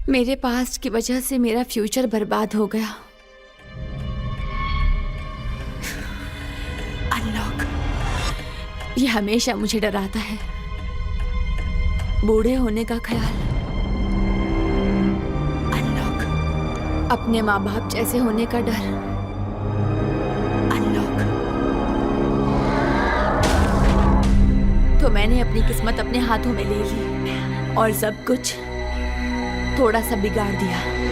मेरे पास्ट की वजह से मेरा फ्यूचर बर्बाद हो गया। अनलॉक, ये हमेशा मुझे डराता है। बूढ़े होने का ख्याल। अनलॉक, अपने माँ बाप जैसे होने का डर। अनलॉक, तो मैंने अपनी किस्मत अपने हाथों में ले ली और सब कुछ थोड़ा सा बिगाड़ दिया।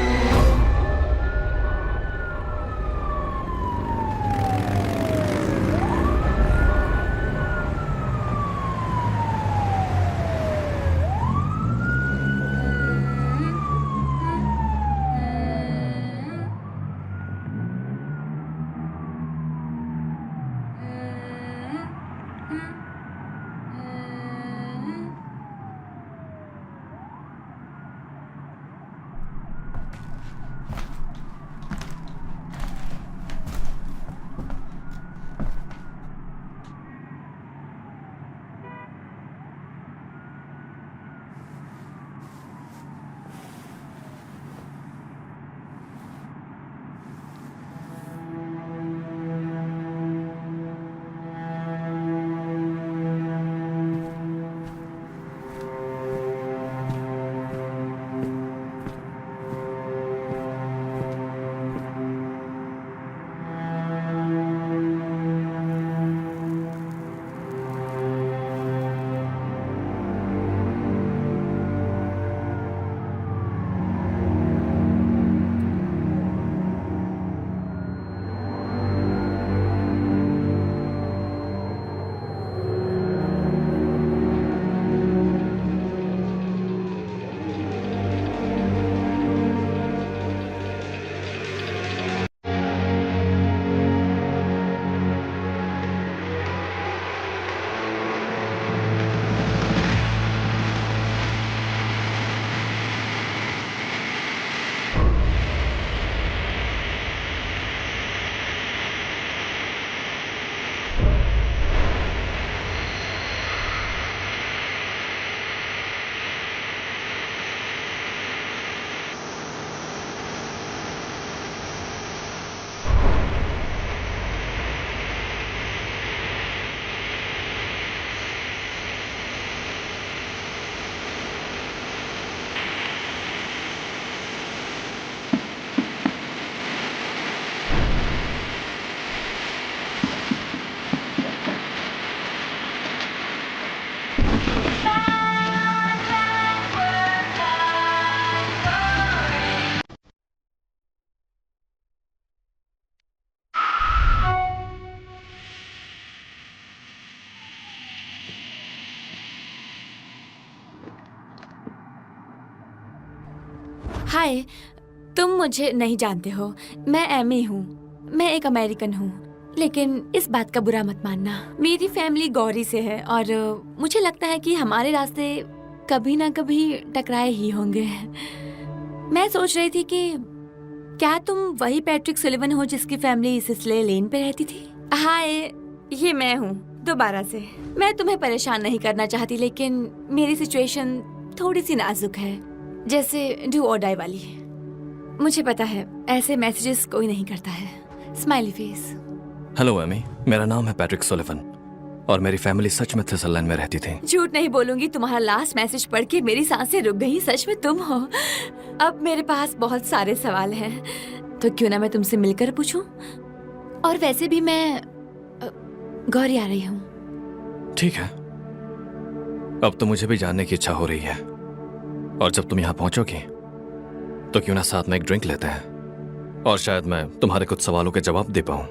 हाय, तुम मुझे नहीं जानते हो। मैं एमी हूँ। मैं एक अमेरिकन हूँ, लेकिन इस बात का बुरा मत मानना। मेरी फैमिली गौरी से है और मुझे लगता है कि हमारे रास्ते कभी ना कभी टकराए ही होंगे। मैं सोच रही थी कि क्या तुम वही पैट्रिक सुलिवन हो जिसकी फैमिली सिसले लेन पे रहती थी? हाय, ये मैं हूँ दोबारा से। मैं तुम्हें परेशान नहीं करना चाहती, लेकिन मेरी सिचुएशन थोड़ी सी नाजुक है, जैसे डू और डाई वाली। मुझे पता है ऐसे मैसेजेस कोई नहीं करता है। Smiley face. हेलो एमी, मेरा नाम है पैट्रिक सुलिवन और मेरी फैमिली सच में थिसलैंड में रहती थी। झूठ नहीं बोलूंगी, तुम्हारा लास्ट मैसेज पढ़ के मेरी सांसें रुक गई। सच में तुम हो। अब मेरे पास बहुत सारे सवाल हैं, तो क्यों ना मैं तुमसे मिलकर पूछूं? और वैसे भी मैं गौरी आ रही हूँ। ठीक है, अब तो मुझे भी जानने की इच्छा हो रही है। और जब तुम यहाँ पहुंचोगी तो क्यों ना साथ में एक ड्रिंक लेते हैं और शायद मैं तुम्हारे कुछ सवालों के जवाब दे पाऊं।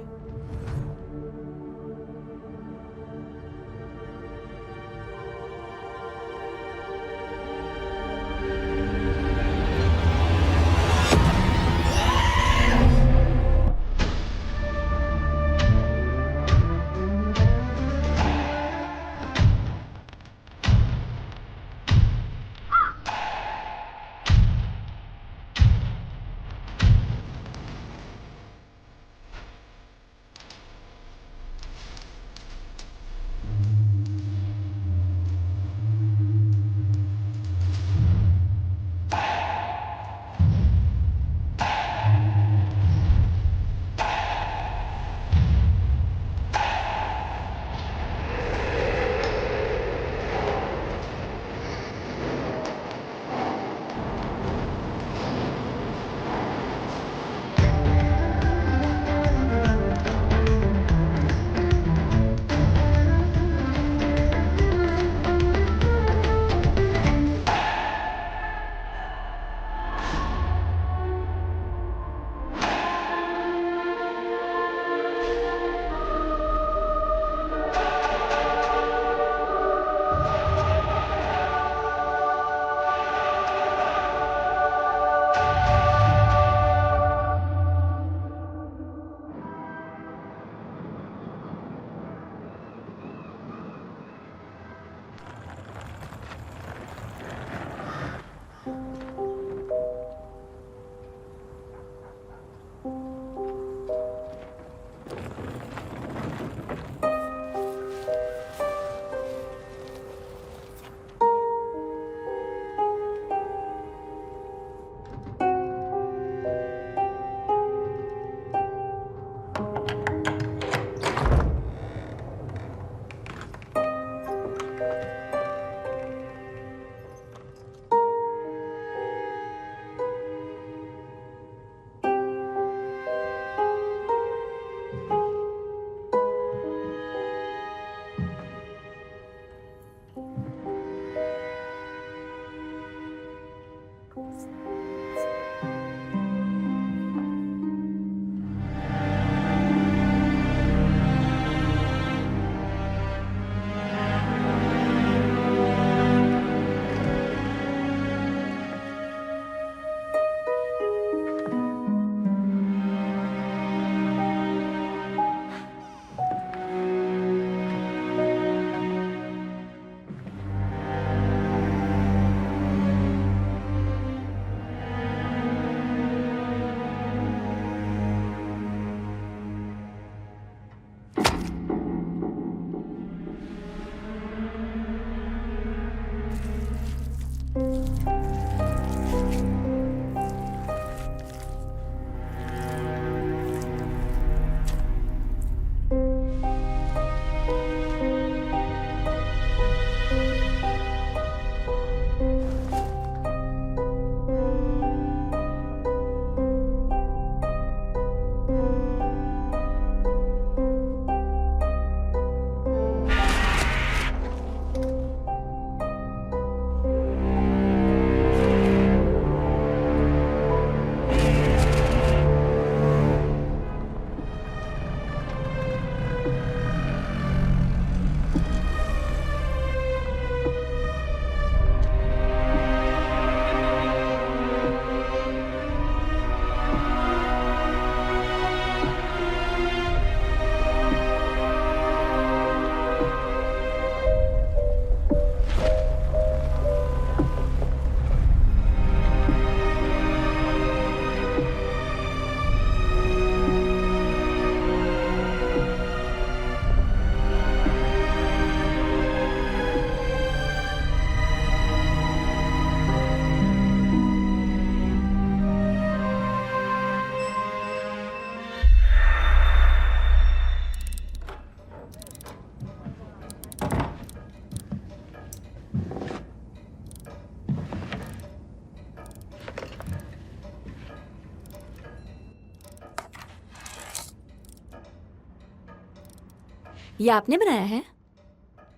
ये आपने बनाया है?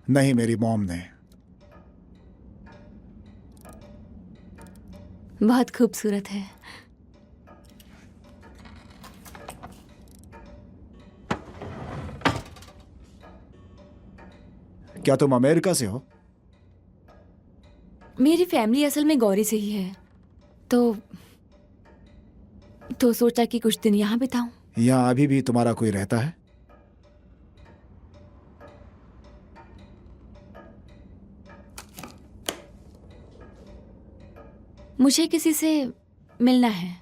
नहीं, मेरी मॉम ने। बहुत खूबसूरत है। क्या तुम अमेरिका से हो? मेरी फैमिली असल में गौरी से ही है, तो सोचा कि कुछ दिन यहाँ बिताऊं। यहाँ अभी भी तुम्हारा कोई रहता है? मुझे किसी से मिलना है।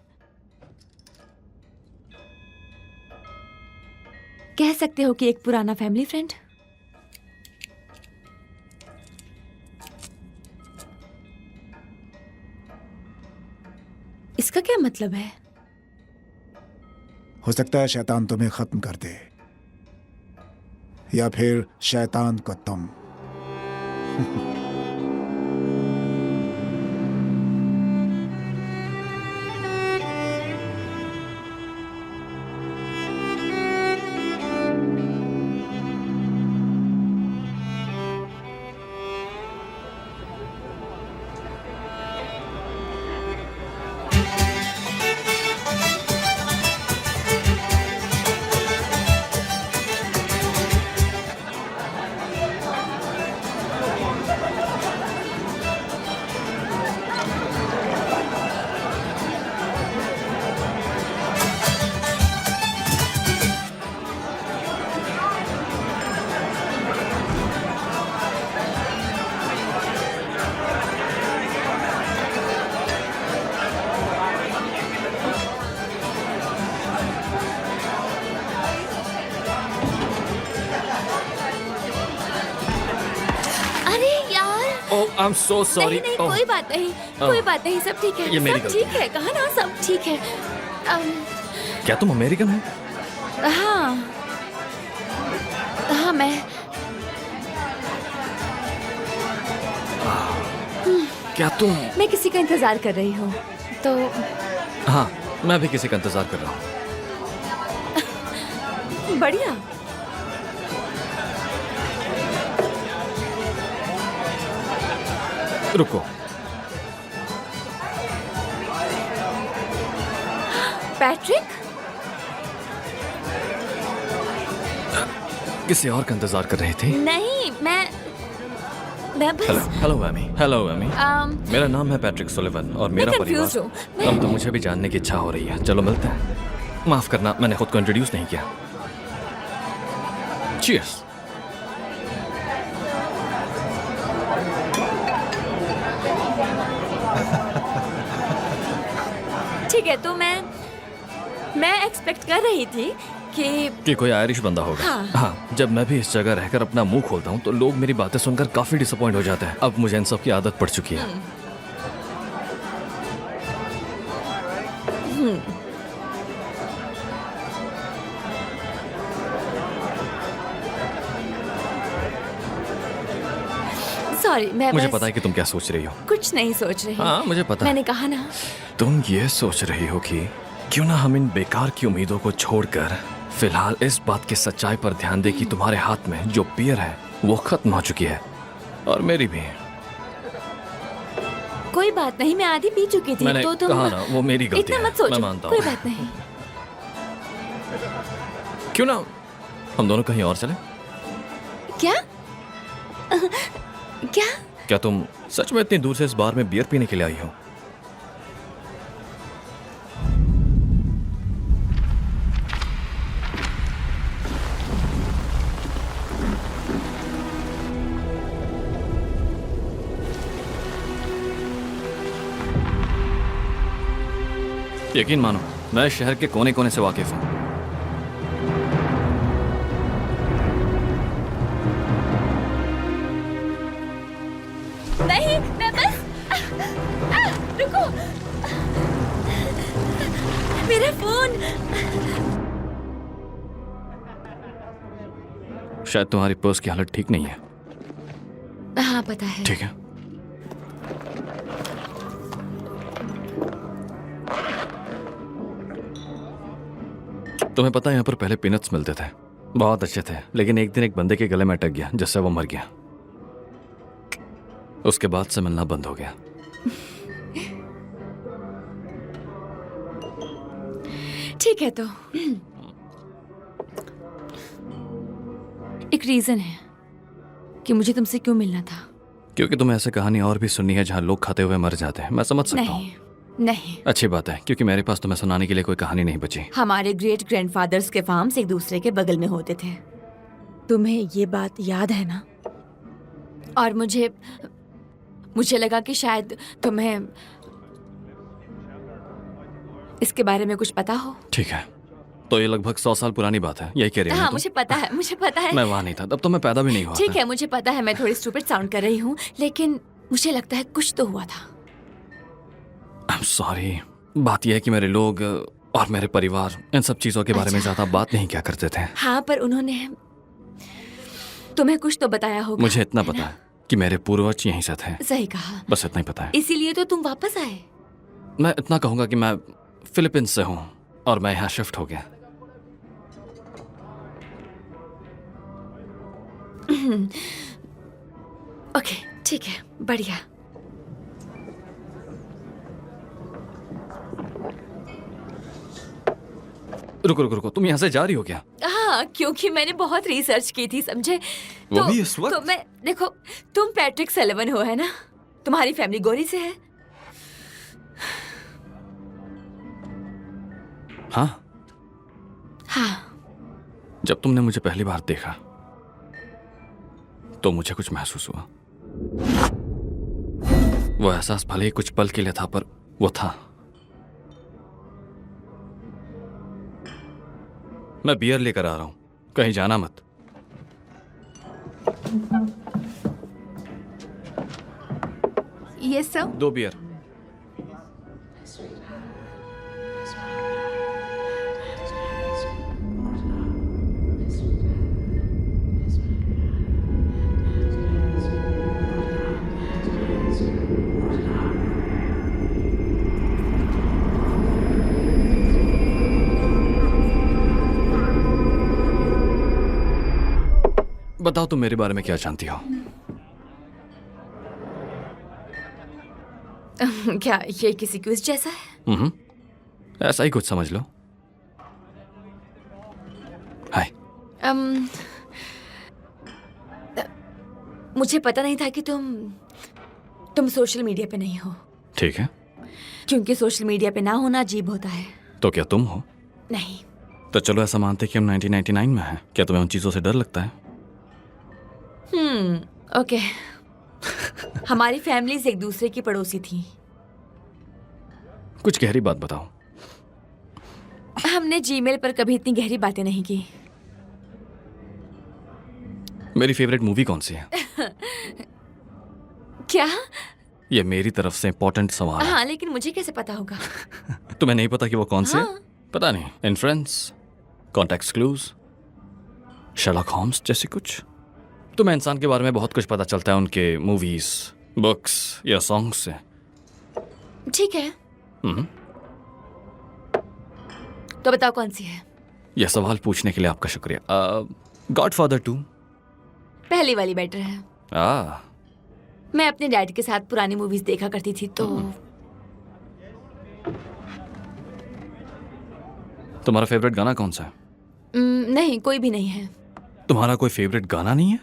कह सकते हो कि एक पुराना फैमिली फ्रेंड। इसका क्या मतलब है? हो सकता है शैतान तुम्हें खत्म कर दे, या फिर शैतान को तुम। I am so sorry. नहीं, कोई बात नहीं, कोई बात नहीं, सब ठीक है। ये मेरी सब गलती ठीक है, कहा ना, सब ठीक है। क्या तुम अमेरिकन हो? हाँ हाँ, क्या तुम? मैं किसी का इंतजार कर रही हूँ, तो हाँ, मैं भी किसी का इंतजार कर रहा हूँ। बढ़िया। रुको। पैट्रिक? किसी और का इंतजार कर रही थी? नहीं, मैं बस हेलो एमी। Hello Amy. मेरा नाम है पैट्रिक सुलिवन और मेरा मैं परिवार। confused हूँ। अब तो मुझे भी जानने की इच्छा हो रही है। चलो मिलते हैं। माफ करना, मैंने खुद को इंट्रोड्यूस नहीं किया। चीयर्स। ठीक है, तो मैं एक्सपेक्ट कर रही थी कि कोई आयरिश बंदा होगा। हाँ। हाँ, जब मैं भी इस जगह रहकर अपना मुंह खोलता हूँ तो लोग मेरी बातें सुनकर काफी डिसअपॉइंट हो जाते हैं। अब मुझे इन सब की आदत पड़ चुकी है। सॉरी, मैं मुझे बस पता है कि तुम क्या सोच रही हो। कुछ नहीं सोच रही। हाँ, मुझे पता है। मैंने कहा ना। तुम ये सोच रही हो कि क्यों ना हम इन बेकार की उम्मीदों को छोड़कर फिलहाल इस बात की सच्चाई पर ध्यान दे कि तुम्हारे हाथ में जो बियर है वो खत्म हो चुकी है, और मेरी भी। कोई बात नहीं, मैं आधी पी चुकी थी। मैंने तो तुम कहा ना, वो मेरी गलती इतना है। मत सोचो, मैं मानता कोई हूँ। बात नहीं। क्यों ना हम दोनों कहीं और चले? क्या? क्या? क्या तुम सच में इतनी दूर से इस बार में बियर पीने के लिए आई हो? यकीन मानो, मैं इस शहर के कोने कोने से वाकिफ हूं। नहीं, मैं बस रुको। मेरा फोन। शायद तुम्हारी पर्स की हालत ठीक नहीं है। हाँ, पता है। ठीक है। तुम्हें पता है यहाँ पर पहले पीनट्स मिलते थे, बहुत अच्छे थे, लेकिन एक दिन एक बंदे के गले में अटक गया जिससे वो मर गया। उसके बाद से मिलना बंद हो गया। ठीक है तो एक रीजन है कि मुझे तुमसे क्यों मिलना था। क्योंकि तुम्हें ऐसे कहानी और भी सुननी है जहां लोग खाते हुए मर जाते हैं। मैं समझ सकता हूँ। नहीं नहीं, अच्छी बात है, क्योंकि मेरे पास तुम्हें सुनाने के लिए कोई कहानी नहीं बची। हमारे ग्रेट ग्रैंडफादर्स के फार्म्स एक दूसरे के बगल में होते थे। तुम्हें ये बात याद है ना? और मुझे लगा कि शायद तुम्हें इसके बारे में कुछ पता हो। ठीक है, तो ये लगभग 100 साल पुरानी बात है, यही कह रही हो ना हाँ, तुम? मुझे पता है, मुझे पता है। मैं वहां नहीं था, तब तो मैं पैदा भी नहीं हुआ ठीक था। है, मुझे पता है मैं थोड़ी स्टूपिड साउंड कर रही हूँ, लेकिन मुझे लगता है कुछ तो हुआ था। I'm sorry। बात यह है कि मेरे लोग और मेरे परिवार इन सब चीजों के बारे में अच्छा। ज्यादा बात नहीं क्या करते थे। हाँ, पर उन्होंने तुम्हें कुछ तो बताया होगा। मुझे इतना पता है कि मेरे पूर्वज यहीं से थे, सही कहा। बस इतना ही पता है। इसीलिए तो तुम वापस आए। मैं इतना कहूंगा कि मैं फिलीपींस से हूँ और मैं यहाँ शिफ्ट हो गया। ओके, ठीक है, बढ़िया। रुको रुको रुको, तुम यहाँ से जा रही हो क्या? हाँ, क्योंकि मैंने बहुत रिसर्च की थी, समझे? वो भी इस वक्त? तो मैं देखो, तुम पैट्रिक सलिवन हो, है ना? तुम्हारी फैमिली गोरी से है। हाँ। हाँ, जब तुमने मुझे पहली बार देखा तो मुझे कुछ महसूस हुआ। वो एहसास भले ही कुछ पल के लिए था, पर वो था। मैं बियर लेकर आ रहा हूं, कहीं जाना मत। Yes sir. 2 बियर। बताओ तुम मेरे बारे में क्या जानती हो? क्या ये किसी क्विज जैसा है? ऐसा ही कुछ समझ लो। हाय। मुझे पता नहीं था कि तुम सोशल मीडिया पे नहीं हो, ठीक है, क्योंकि सोशल मीडिया पे ना होना अजीब होता है। तो क्या तुम हो? नहीं। तो चलो ऐसा मानते कि हम 1999 में हैं। क्या तुम्हें उन चीजों से डर लगता है? ओके। हमारी फैमिलीज एक दूसरे की पड़ोसी थी। कुछ गहरी बात बताओ। हमने जीमेल पर कभी इतनी गहरी बातें नहीं की। मेरी फेवरेट मूवी कौन सी है? क्या? ये मेरी तरफ से इंपॉर्टेंट सवाल है। हाँ, लेकिन मुझे कैसे पता होगा? तुम्हें नहीं पता कि वो कौन सी है? हाँ। पता नहीं। इन friends, contact clues, Sherlock Holmes जैसी कुछ। तुम्हें इंसान के बारे में बहुत कुछ पता चलता है उनके मूवीज, बुक्स या सॉन्ग्स से। ठीक है, तो बताओ कौन सी है? यह सवाल पूछने के लिए आपका शुक्रिया। गॉडफादर 2। पहली वाली बेटर है। मैं अपने डैड के साथ पुरानी मूवीज देखा करती थी, तो तुम्हारा फेवरेट गाना कौन सा है? नहीं, कोई भी नहीं है। तुम्हारा कोई फेवरेट गाना नहीं है?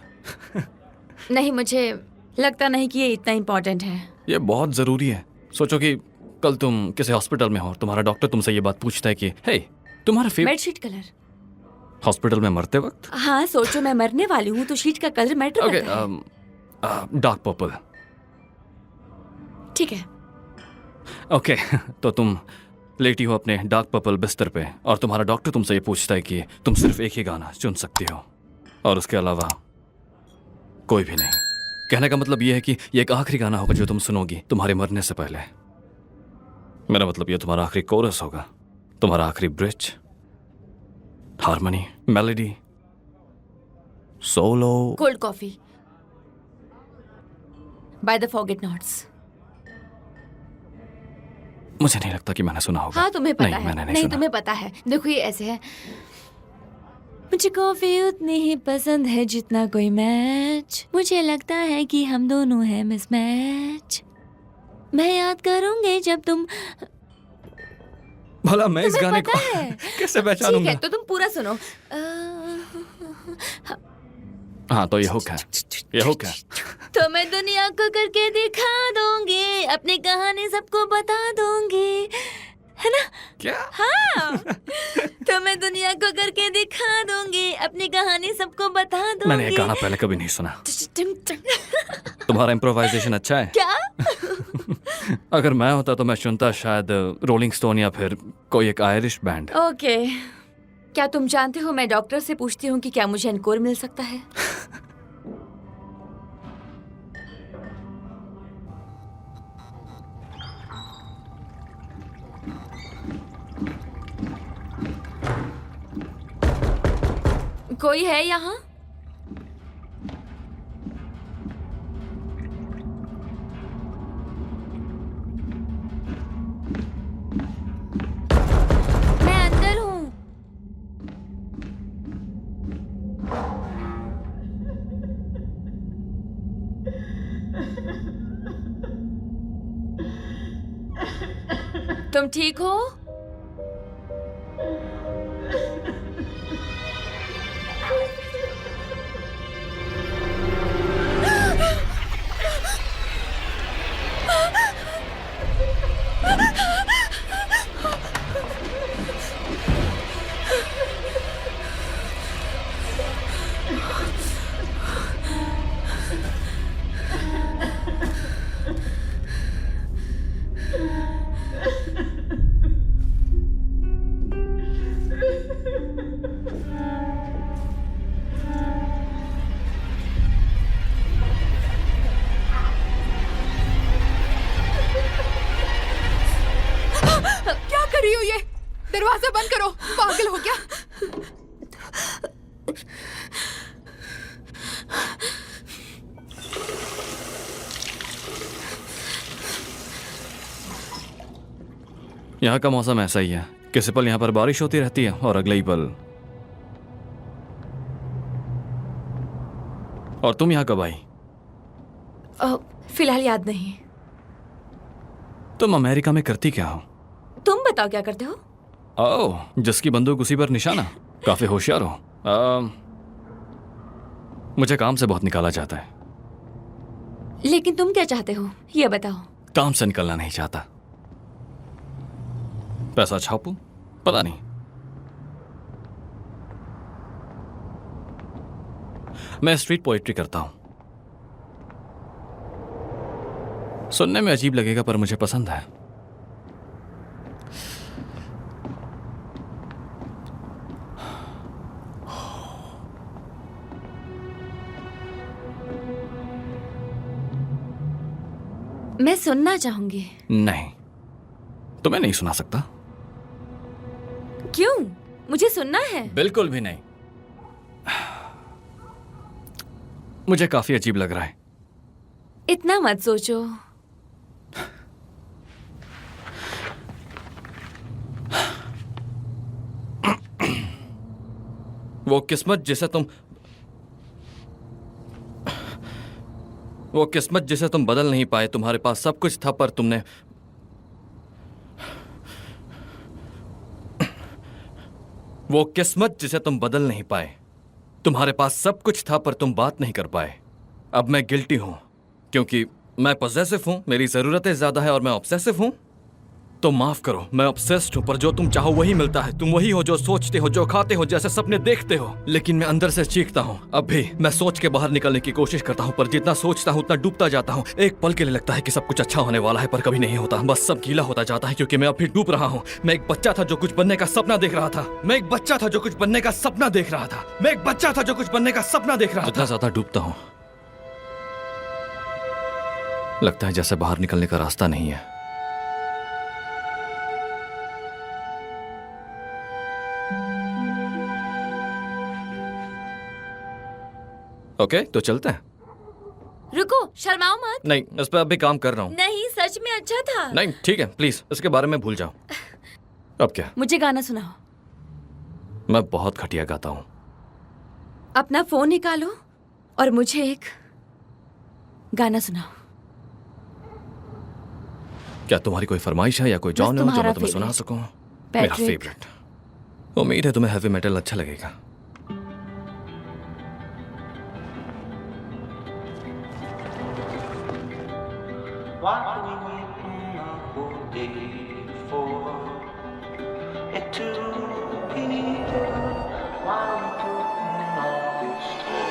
नहीं, मुझे लगता नहीं कि ये इतना इम्पोर्टेंट है। ये बहुत जरूरी है। सोचो कि कल तुम किसी हॉस्पिटल में हो, तुम्हारा डॉक्टर तुमसे ये बात पूछता है कि हे, तुम्हारा फेवरेट बेडशीट कलर। हॉस्पिटल में मरते वक्त? हाँ, सोचो मैं मरने वाली हूँ तो शीट का कलर मैटर ओके, करता है। Dark purple. ठीक है। ओके, तो तुम लेटी हो अपने डार्क पर्पल बिस्तर पे और तुम्हारा डॉक्टर तुमसे ये पूछता है कि तुम सिर्फ एक ही गाना चुन सकती हो और उसके अलावा कोई भी नहीं। कहने का मतलब ये है कि ये एक आखिरी गाना होगा जो तुम सुनोगी तुम्हारे मरने से पहले। मेरा मतलब ये तुम्हारा आखिरी कोरस होगा, तुम्हारा आखिरी bridge, harmony, melody, solo. Cold coffee by the forget knots. मुझे नहीं लगता कि मैंने सुना होगा। हाँ, तुम्हें पता नहीं, है। मैंने नहीं नहीं, सुना। तुम्हें पता है। देखो, ये ऐसे है। मुझे कॉफी उतनी ही पसंद है जितना कोई मैच। मुझे लगता है कि हम दोनों हैं मिसमैच। मैं याद करूंगी जब तुम। भला मैं इस तुम्हें गाने पता को है? कैसे ठीक पहचानूंगा? है, तो तुम पूरा सुनो। हाँ, तो ये हुक है, ये हुक है। तो मैं दुनिया को करके दिखा दूंगी, अपनी कहानी सबको बता दूंगी, है ना? क्या? हाँ। तो मैं दुनिया को करके दिखा दूंगी, अपनी कहानी सबको बता दूंगी। मैंने ये गाना पहले कभी नहीं सुना। तुम्हारा इम्प्रोवाइजेशन अच्छा है। क्या? अगर मैं होता तो मैं चुनता शायद रोलिंग स्टोन या फिर कोई एक आयरिश बैंड। ओके। क्या तुम जानते हो, मैं डॉक्टर से पूछती हूँ कि क्या मुझे एनकोर मिल सकता है? कोई है यहाँ? मैं अंदर हूँ। तुम ठीक हो? क्या कर रही हो ये? दरवाजा बंद करो, पागल हो क्या? यहाँ का मौसम ऐसा ही है, किसी पल यहाँ पर बारिश होती रहती है और अगले ही पल। और तुम यहाँ कब आई? फिलहाल याद नहीं। तुम अमेरिका में करती क्या हो? तुम बताओ क्या करते हो? ओह, जिसकी बंदूक उसी पर निशाना। काफी होशियार हो। मुझे काम से बहुत निकाला जाता है। लेकिन तुम क्या चाहते हो, ये बताओ। काम से निकलना नहीं चाहता। पैसा छापूं? पता नहीं। मैं स्ट्रीट पोएट्री करता हूं। सुनने में अजीब लगेगा पर मुझे पसंद है। मैं सुनना चाहूंगी। नहीं, तुम्हें नहीं सुना सकता। क्यों? मुझे सुनना है। बिल्कुल भी नहीं। मुझे काफी अजीब लग रहा है। इतना मत सोचो। वो किस्मत जिसे तुम बदल नहीं पाए। तुम्हारे पास सब कुछ था पर तुमने वो किस्मत जिसे तुम बदल नहीं पाए। तुम्हारे पास सब कुछ था पर तुम बात नहीं कर पाए। अब मैं गिल्टी हूं क्योंकि मैं पॉसेसिव हूं, मेरी जरूरतें ज्यादा है और मैं ऑब्सेसिव हूं। तो माफ करो, मैं ऑब्सेस्ड हूं, पर जो तुम चाहो वही मिलता है। तुम वही हो जो सोचते हो, जो खाते हो, जैसे सपने देखते हो। लेकिन मैं अंदर से चीखता हूं। अब भी मैं सोच के बाहर निकलने की कोशिश करता हूं, पर जितना सोचता हूं उतना डूबता जाता हूं। एक पल के लिए लगता है कि सब कुछ अच्छा होने वाला है, पर कभी नहीं होता। बस सब गीला होता जाता है क्योंकि मैं अब भी डूब रहा हूं। मैं एक बच्चा था जो कुछ बनने का सपना देख रहा था। मैं एक बच्चा था जो कुछ बनने का सपना देख रहा था। मैं एक बच्चा था जो कुछ बनने का सपना देख रहा था। जितना ज्यादा डूबता हूं, लगता है जैसे बाहर निकलने का रास्ता नहीं है। ओके, तो चलते हैं। रुको, शर्माओ मत। नहीं, इस पे अभी काम कर रहा हूँ। नहीं, सच में अच्छा था। नहीं, ठीक है, प्लीज इसके बारे में भूल जाओ। अब क्या? मुझे गाना सुनाओ। मैं बहुत घटिया गाता हूँ। अपना फोन निकालो और मुझे एक गाना सुनाओ। क्या तुम्हारी कोई फरमाइश है या कोई जॉनर जो तुम्हारा मैं तुम्हें सुना favorite। सकूं? मेरा Patrick। फेवरेट। उम्मीद है तुम्हें हैवी मेटल अच्छा लगेगा। What are we waiting a whole day for? It to be done. Why are we putting all this toll?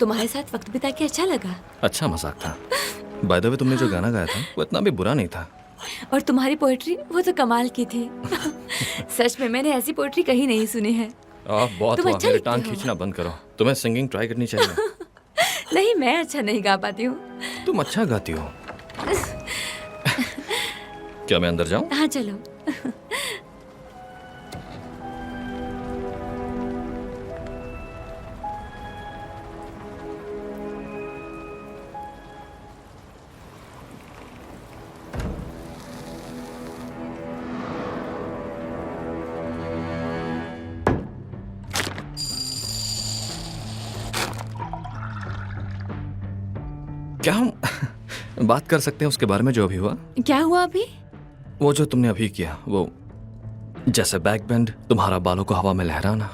तुम्हारे साथ वक्त बिता के अच्छा लगा। अच्छा मजाक था। बाय द वे, तुमने जो गाना गाया था वो इतना भी बुरा नहीं था। और तुम्हारी पोएट्री वो तो कमाल की थी। सच में मैंने ऐसी पोएट्री कहीं नहीं सुनी है। बहुत तुम हुआ, अच्छा मेरे लिखते टांग हो। खींचना बंद करो। तुम्हें सिंगिंग ट्राई करनी चाहिए। नहीं, मैं अच्छा नहीं गा पाती हूँ। तुम अच्छा गाती हो। क्या मैं अंदर जाऊं? हाँ चलो। क्या हम बात कर सकते हैं उसके बारे में जो अभी हुआ? क्या हुआ अभी? वो जो तुमने अभी किया, वो जैसे बैक बेंड, तुम्हारा बालों को हवा में लहराना।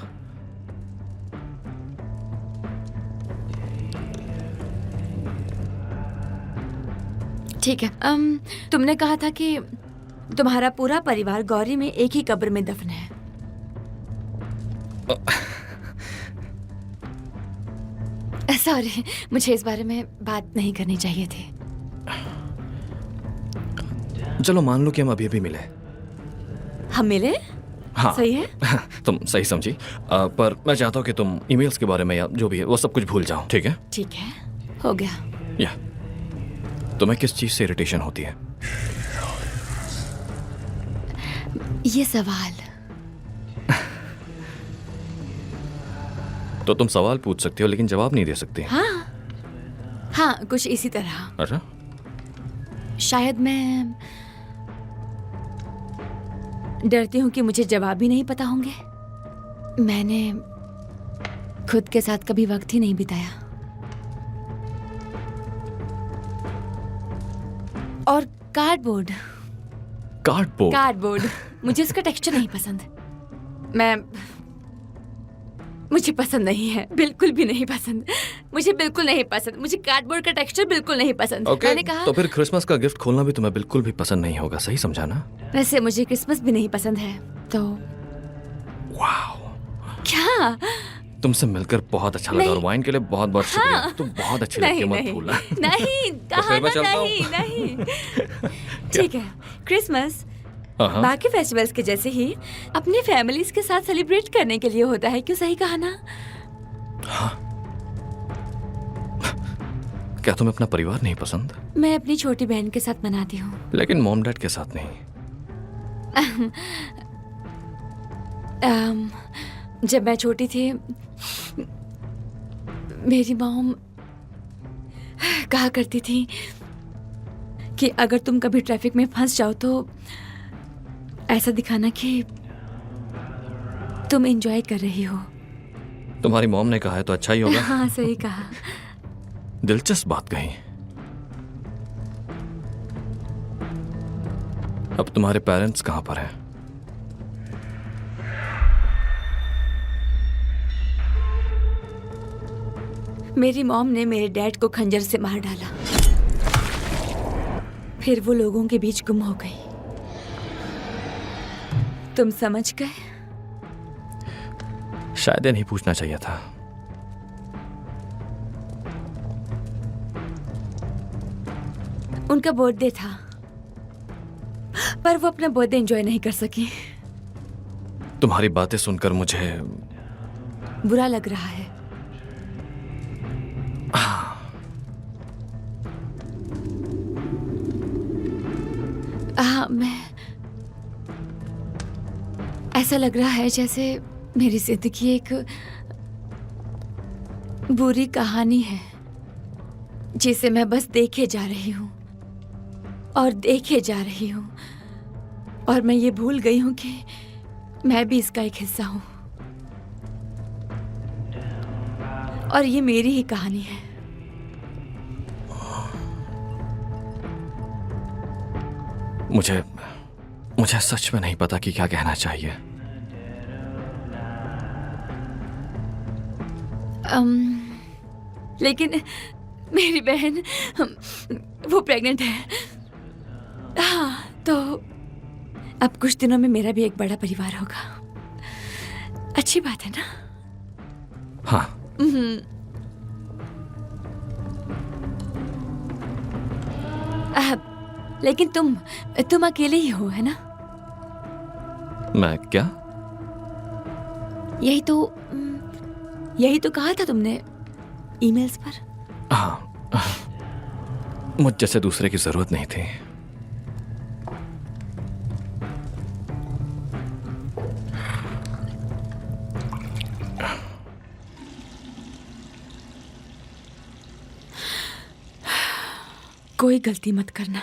ठीक है। तुमने कहा था कि तुम्हारा पूरा परिवार गौरी में एक ही कब्र में दफन है। सॉरी, मुझे इस बारे में बात नहीं करनी चाहिए थी। चलो मान लो कि हम अभी अभी मिले। हम मिले? हाँ, सही है। तुम सही समझी। पर मैं चाहता हूँ कि तुम ईमेल्स के बारे में या जो भी है वो सब कुछ भूल जाओ, ठीक है? ठीक है, हो गया। या तुम्हें किस चीज से इरिटेशन होती है? ये सवाल। तो तुम सवाल पूछ सकती हो लेकिन जवाब नहीं दे सकती। हाँ, कुछ इसी तरह। अच्छा, शायद मैं डरती हूँ कि मुझे जवाब ही नहीं पता होंगे। मैंने खुद के साथ कभी वक्त ही नहीं बिताया। और कार्डबोर्ड मुझे इसका टेक्सचर नहीं पसंद। मुझे पसंद नहीं है, बिल्कुल भी नहीं पसंद। मुझे बिल्कुल नहीं पसंद। मुझे कार्डबोर्ड का टेक्सचर बिल्कुल नहीं पसंद। ओके, मैंने कहा तो फिर क्रिसमस का गिफ्ट खोलना भी तुम्हें बिल्कुल भी पसंद नहीं होगा, सही समझा ना? वैसे मुझे क्रिसमस भी नहीं पसंद है। तो वाओ, क्या? तुमसे मिलकर बहुत अच्छा लगा नहीं। और वाइन के लिए बहुत बहुत शुक्रिया। हाँ। तुम बहुत अच्छी लगती नहीं हो, मत नहीं भूलना। नहीं, फिर कहा मैं ना चलता हूँ। नहीं नहीं। ठीक है, क्रिसमस हाँ। बाकी फेस्टिवल्स के जैसे ही अपनी फैमिलीज के साथ सेलिब्रेट करने के लिए होता है, क्यों? सही कहा ना? क्या तुम्हें अपना परिवार नहीं पसंद? मैं अपनी छोटी बहन के साथ मनाती हूँ। लेकिन मॉम डैड के साथ नहीं। जब मैं छोटी थी, मेरी मॉम कहा करती थी कि अगर तुम कभी ट्रैफिक में फंस जाओ तो ऐसा दिखाना कि तुम एंजॉय कर रही हो। तुम्हारी मॉम ने कहा है तो अच्छा ही होगा। हाँ, सही कहा। दिलचस्प बात कही। अब तुम्हारे पेरेंट्स कहां पर हैं? मेरी मॉम ने मेरे डैड को खंजर से मार डाला, फिर वो लोगों के बीच गुम हो गई। तुम समझ गए? शायद ये नहीं पूछना चाहिए था। उनका बर्थडे था, पर वो अपना बर्थडे एंजॉय नहीं कर सकी। तुम्हारी बातें सुनकर मुझे बुरा लग रहा है। ऐसा लग रहा है जैसे मेरी जिंदगी एक बुरी कहानी है जिसे मैं बस देखे जा रही हूँ और देखे जा रही हूँ, और मैं ये भूल गई हूँ कि मैं भी इसका एक हिस्सा हूँ और ये मेरी ही कहानी है। मुझे सच में नहीं पता कि क्या कहना चाहिए। लेकिन मेरी बहन वो प्रेग्नेंट है। हाँ, तो अब कुछ दिनों में मेरा भी एक बड़ा परिवार होगा। अच्छी बात है ना? हाँ। लेकिन तुम अकेले ही हो, है ना? मैं क्या? यही तो कहा था तुमने ईमेल्स पर। हाँ, मुझ जैसे दूसरे की जरूरत नहीं थी। कोई गलती मत करना।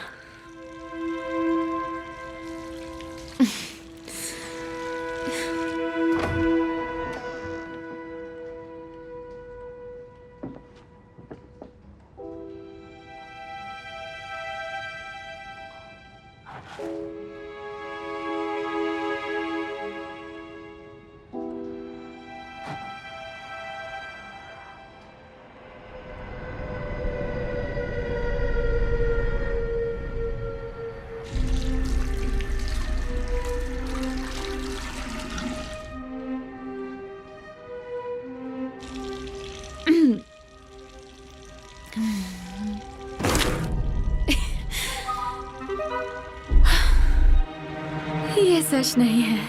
ये सच नहीं है।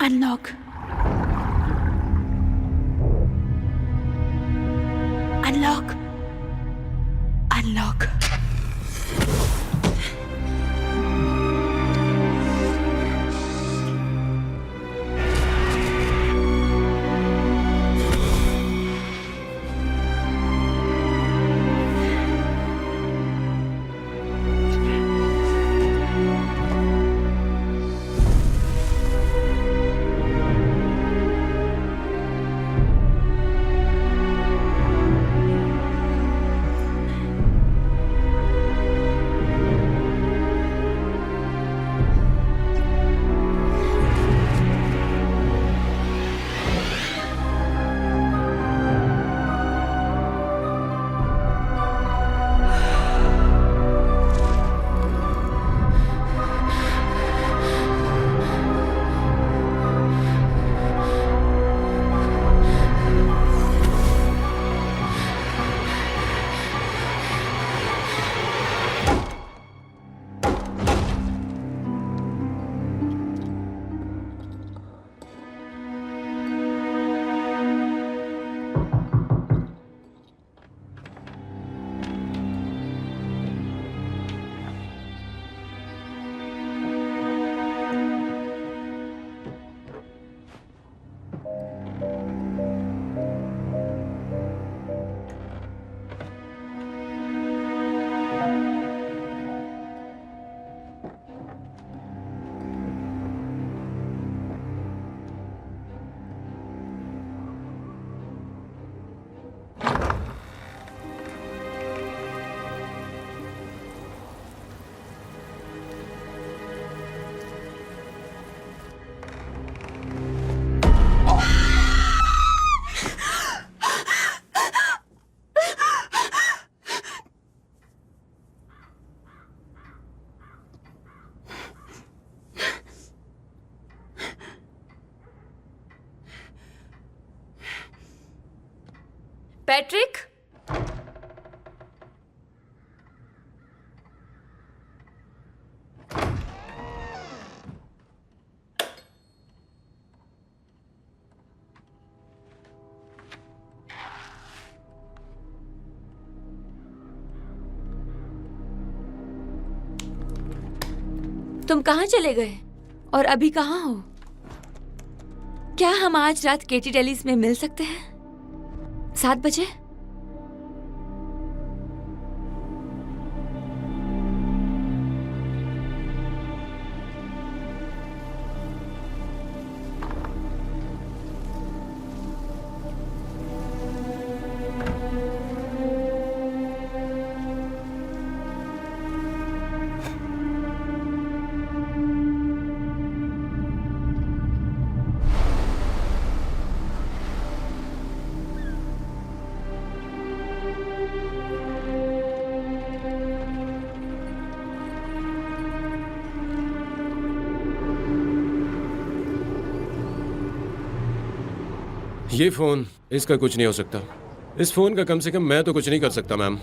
Unlock, unlock, unlock. पैट्रिक, तुम कहाँ चले गए और अभी कहाँ हो? क्या हम आज रात केटी डेलीज में मिल सकते हैं 7 बजे? ये फोन, इसका कुछ नहीं हो सकता। इस फोन का कम से कम मैं तो कुछ नहीं कर सकता मैम।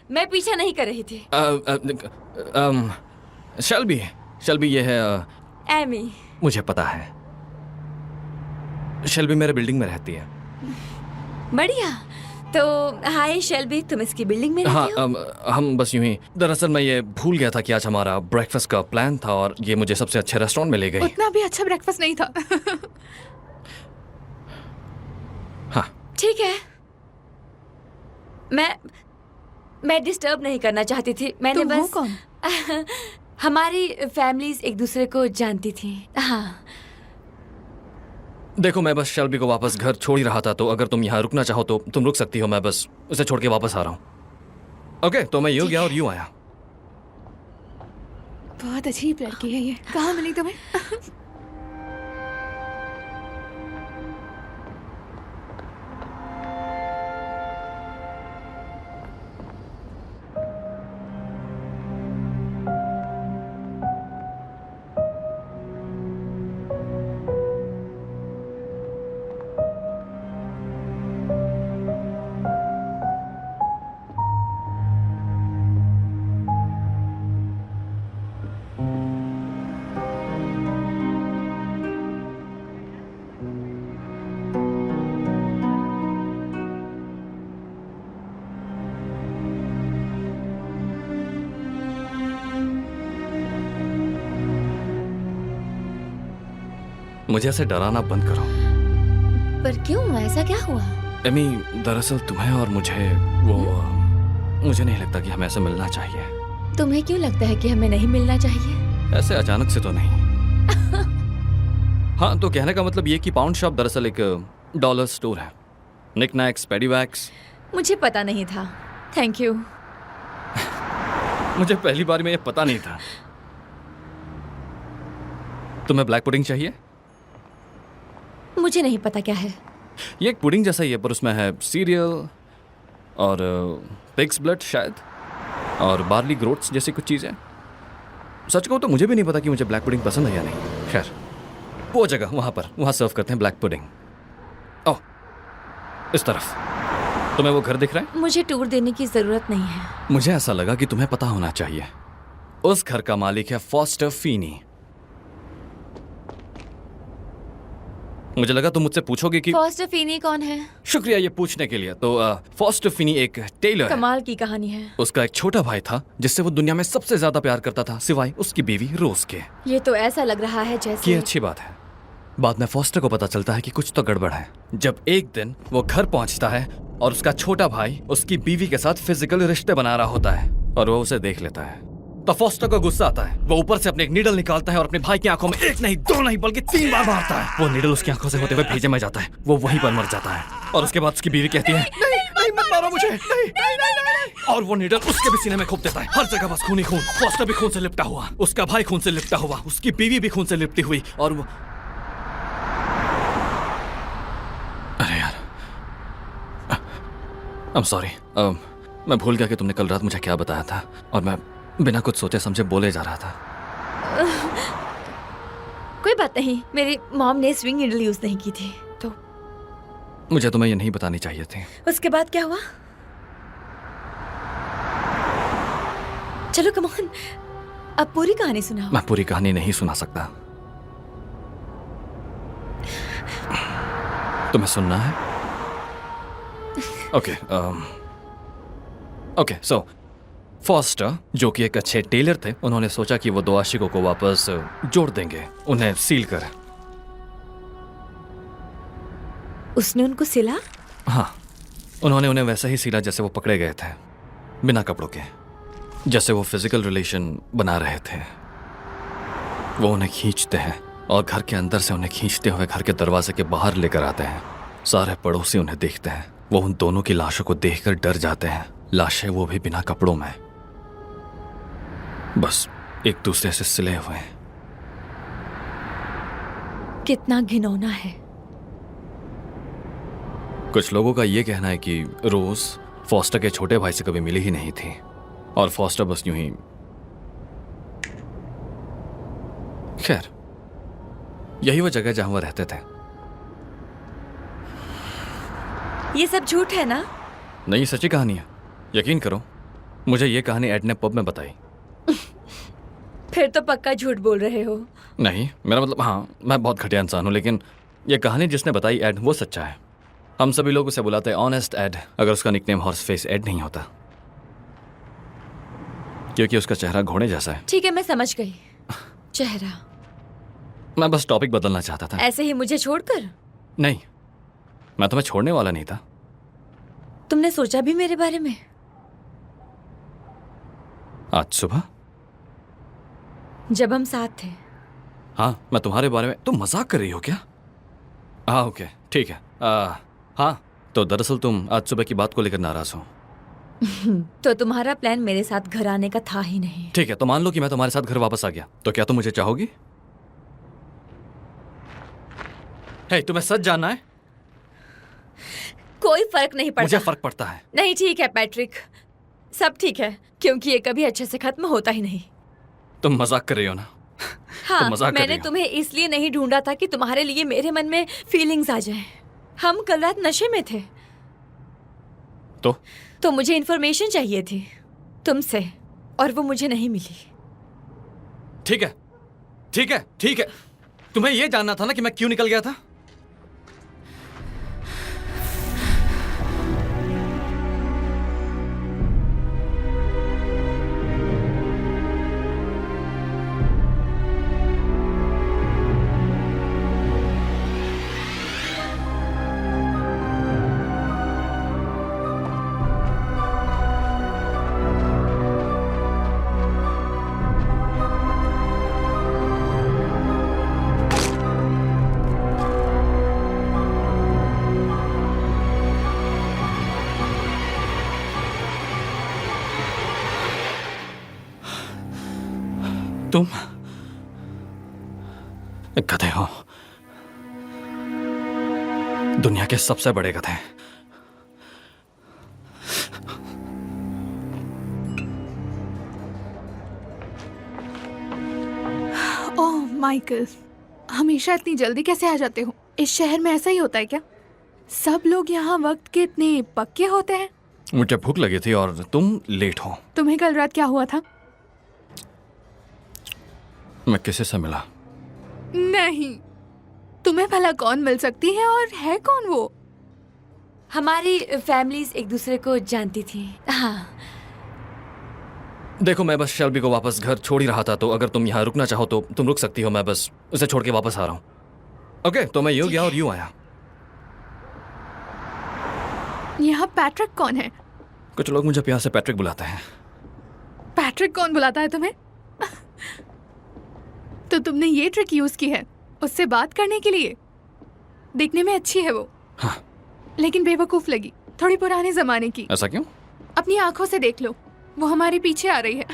मैं पीछा नहीं कर रही थी। शल्बी, शल्बी ये है एमी। मुझे पता है। शल्बी मेरे बिल्डिंग में रहती है। बढ़िया। तो हाय शेल्बी, तुम इसकी बिल्डिंग में रहती हो? हम बस यूं ही। दरअसल मैं ये भूल गया था कि आज हमारा ब्रेकफास्ट का प्लान था और ये मुझे सबसे अच्छे रेस्टोरेंट में ले गई। उतना भी अच्छा ब्रेकफास्ट नहीं था। हाँ ठीक है। मैं डिस्टर्ब नहीं करना चाहती थी। मैंने तुम हो बस कौन? हमारी फैमिलीज एक दूसरे को जानती थी। हाँ। देखो, मैं बस शल्बी को वापस घर छोड़ ही रहा था, तो अगर तुम यहाँ रुकना चाहो तो तुम रुक सकती हो। मैं बस उसे छोड़ के वापस आ रहा हूँ। ओके, तो मैं यूँ गया और यूँ आया। बहुत अजीब लड़की है ये। कहाँ मिली तुम्हें? मुझे ऐसे डराना बंद करो। पर क्यों, ऐसा क्या हुआ? एमी, दरअसल तुम्हें और मुझे मुझे नहीं लगता कि हमें ऐसे मिलना चाहिए। तुम्हें क्यों लगता है कि हमें नहीं मिलना चाहिए? ऐसे अचानक से तो नहीं। हाँ, तो कहने का मतलब ये कि पाउंड शॉप दरअसल एक डॉलर स्टोर है। निकनैक्स, पेडीवैक्स। मुझे पता नहीं था। Thank you. मुझे पहली बार में ये पता नहीं था। तुम्हें ब्लैक पुडिंग चाहिए? मुझे नहीं पता क्या है। ये एक पुडिंग जैसा ही है, पर उसमें है सीरियल और पिग्स ब्लड शायद, और बार्ली ग्रोट्स जैसी कुछ चीज़ें। सच कहूँ तो मुझे भी नहीं पता कि मुझे ब्लैक पुडिंग पसंद है या नहीं। खैर, वो जगह वहाँ सर्व करते हैं ब्लैक पुडिंग। ओह, इस तरफ। तुम्हें वो घर दिख रहा है? मुझे टूर देने की जरूरत नहीं है। मुझे ऐसा लगा कि तुम्हें पता होना चाहिए। उस घर का मालिक है फॉस्टर फीनी। मुझे लगा तुम मुझसे पूछोगे कि फॉस्टर फीनी कौन है? शुक्रिया ये पूछने के लिए। तो फॉस्टर फीनी एक टेलर है। कमाल की कहानी है। उसका एक छोटा भाई था जिससे वो दुनिया में सबसे ज्यादा प्यार करता था, सिवाय उसकी बीवी रोज के। ये तो ऐसा लग रहा है ये जैसे अच्छी बात है। बाद में फॉस्टर को पता चलता है कि कुछ तो गड़बड़ है, जब एक दिन वो घर पहुंचता है और उसका छोटा भाई उसकी बीवी के साथ फिजिकल रिश्ते बना रहा होता है और वो उसे देख लेता है। तो फॉस्टर को गुस्सा आता है। वो ऊपर से अपने एक नीडल निकालता है और अपने भाई की आंखों में एक नहीं, दो नहीं, बल्कि 3 बार मारता है। वो नीडल उसकी आंखों से होते हुए भेजे में जाता है। वो वहीं पर मर जाता है। और उसके बाद उसकी बीवी कहती है, नहीं नहीं मत मारो मुझे, नहीं। और वो नीडल उसके भी सीने में खूब देता है। हर जगह बस खून ही खून। फॉस्टर भी खून से लिपटा हुआ, उसका भाई खून से लिपटा हुआ, उसकी बीवी भी खून से लिपटी हुई। और वो, अरे यार, आई एम सॉरी। मैं भूल गया कि तुमने कल रात मुझे क्या बताया था, और मैं बिना कुछ सोचे समझे बोले जा रहा था। कोई बात नहीं, मेरी मॉम ने स्विंग नीडल यूज नहीं की थी तो। मुझे तुम्हें ये नहीं बतानी चाहिए थी। उसके बाद क्या हुआ? चलो कम ऑन, अब पूरी कहानी सुनाओ। मैं पूरी कहानी नहीं सुना सकता। तुम्हें सुनना है? ओके, सो फॉस्टर, जो कि एक अच्छे टेलर थे, उन्होंने सोचा कि वो 2 आशिकों को वापस जोड़ देंगे, उन्हें सील कर। उसने उनको सिला? हाँ, उन्होंने उन्हें वैसे ही सिला जैसे वो पकड़े गए थे, बिना कपड़ों के, जैसे वो फिजिकल रिलेशन बना रहे थे। वो उन्हें खींचते हैं और घर के अंदर से उन्हें खींचते हुए घर के दरवाजे के बाहर लेकर आते हैं। सारे पड़ोसी उन्हें देखते हैं। वो उन दोनों की लाशों को देखकर डर जाते हैं। लाशें वो भी बिना कपड़ों में, बस एक दूसरे से सिले हुए। कितना घिनौना है। कुछ लोगों का ये कहना है कि रोज फॉस्टर के छोटे भाई से कभी मिली ही नहीं थी और फॉस्टर बस यूं ही। खैर, यही वो जगह जहां वो रहते थे। ये सब झूठ है ना? नहीं, सच्ची कहानी है, यकीन करो। मुझे ये कहानी एड ने पब में बताई। फिर तो पक्का झूठ बोल रहे हो। नहीं, मेरा मतलब, हाँ, मैं बहुत घटिया इंसान हूँ, लेकिन ये कहानी जिसने बताई एड, वो सच्चा है। हम सभी लोग उसे बुलाते हैं ऑनेस्ट एड, अगर उसका निकनेम हॉर्स फेस एड नहीं होता, क्योंकि उसका चेहरा घोड़े जैसा है। ठीक है, मैं समझ गई। चेहरा। मैं बस टॉपिक बदलना चाहता था। ऐसे ही मुझे छोड़कर? नहीं, मैं तुम्हें छोड़ने वाला नहीं था। तुमने सोचा भी मेरे बारे में? आज सुबह जब हम साथ थे। हाँ, मैं तुम्हारे बारे में। तुम मजाक कर रही हो क्या? हाँ, ओके, ठीक है। हाँ, तो दरअसल तुम आज सुबह की बात को लेकर नाराज हो। तो तुम्हारा प्लान मेरे साथ घर आने का था ही नहीं। ठीक है, तो मान लो कि मैं तुम्हारे साथ घर वापस आ गया, तो क्या तुम मुझे चाहोगी? हे, तुम्हें सच जानना है? कोई फर्क नहीं पड़ता। मुझे फर्क पड़ता है। नहीं, ठीक है पैट्रिक, सब ठीक है, क्योंकि ये कभी अच्छे से खत्म होता ही नहीं। तुम मजाक कर रही हो ना? हाँ, मजाक कर मैंने रही हो। तुम्हें इसलिए नहीं ढूंढा था कि तुम्हारे लिए मेरे मन में फीलिंग्स आ जाएं। हम कल रात नशे में थे, तो मुझे इन्फॉर्मेशन चाहिए थी तुमसे, और वो मुझे नहीं मिली। ठीक है, ठीक है, ठीक है। तुम्हें यह जानना था ना कि मैं क्यों निकल गया था? तुम गधे हो, दुनिया के सबसे बड़े गधे। ओह माइकल, हमेशा इतनी जल्दी कैसे आ जाते हो? इस शहर में ऐसा ही होता है क्या? सब लोग यहाँ वक्त के इतने पक्के होते हैं? मुझे भूख लगी थी और तुम लेट हो। तुम्हें कल रात क्या हुआ था? मैं किसी से मिला। नहीं, तुम्हें भला कौन मिल सकती है, और है कौन वो? हमारी फैमिलीज एक दूसरे को जानती थी। हाँ, देखो मैं बस शेल्बी को वापस घर छोड़ ही रहा था, तो अगर तुम यहाँ रुकना चाहो तो तुम रुक सकती हो। मैं बस उसे छोड़ के वापस आ रहा हूँ। ओके, तो मैं यूं गया और यूं आया। यहाँ पैट्रिक कौन है? कुछ लोग मुझे प्यार से पैट्रिक बुलाते हैं। पैट्रिक कौन बुलाता है तुम्हें? तो तुमने ये ट्रिक यूज की है उससे बात करने के लिए? दिखने में अच्छी है वो, हाँ। लेकिन बेवकूफ लगी, थोड़ी पुराने जमाने की। ऐसा क्यों? अपनी आंखों से देख लो, वो हमारे पीछे आ रही है।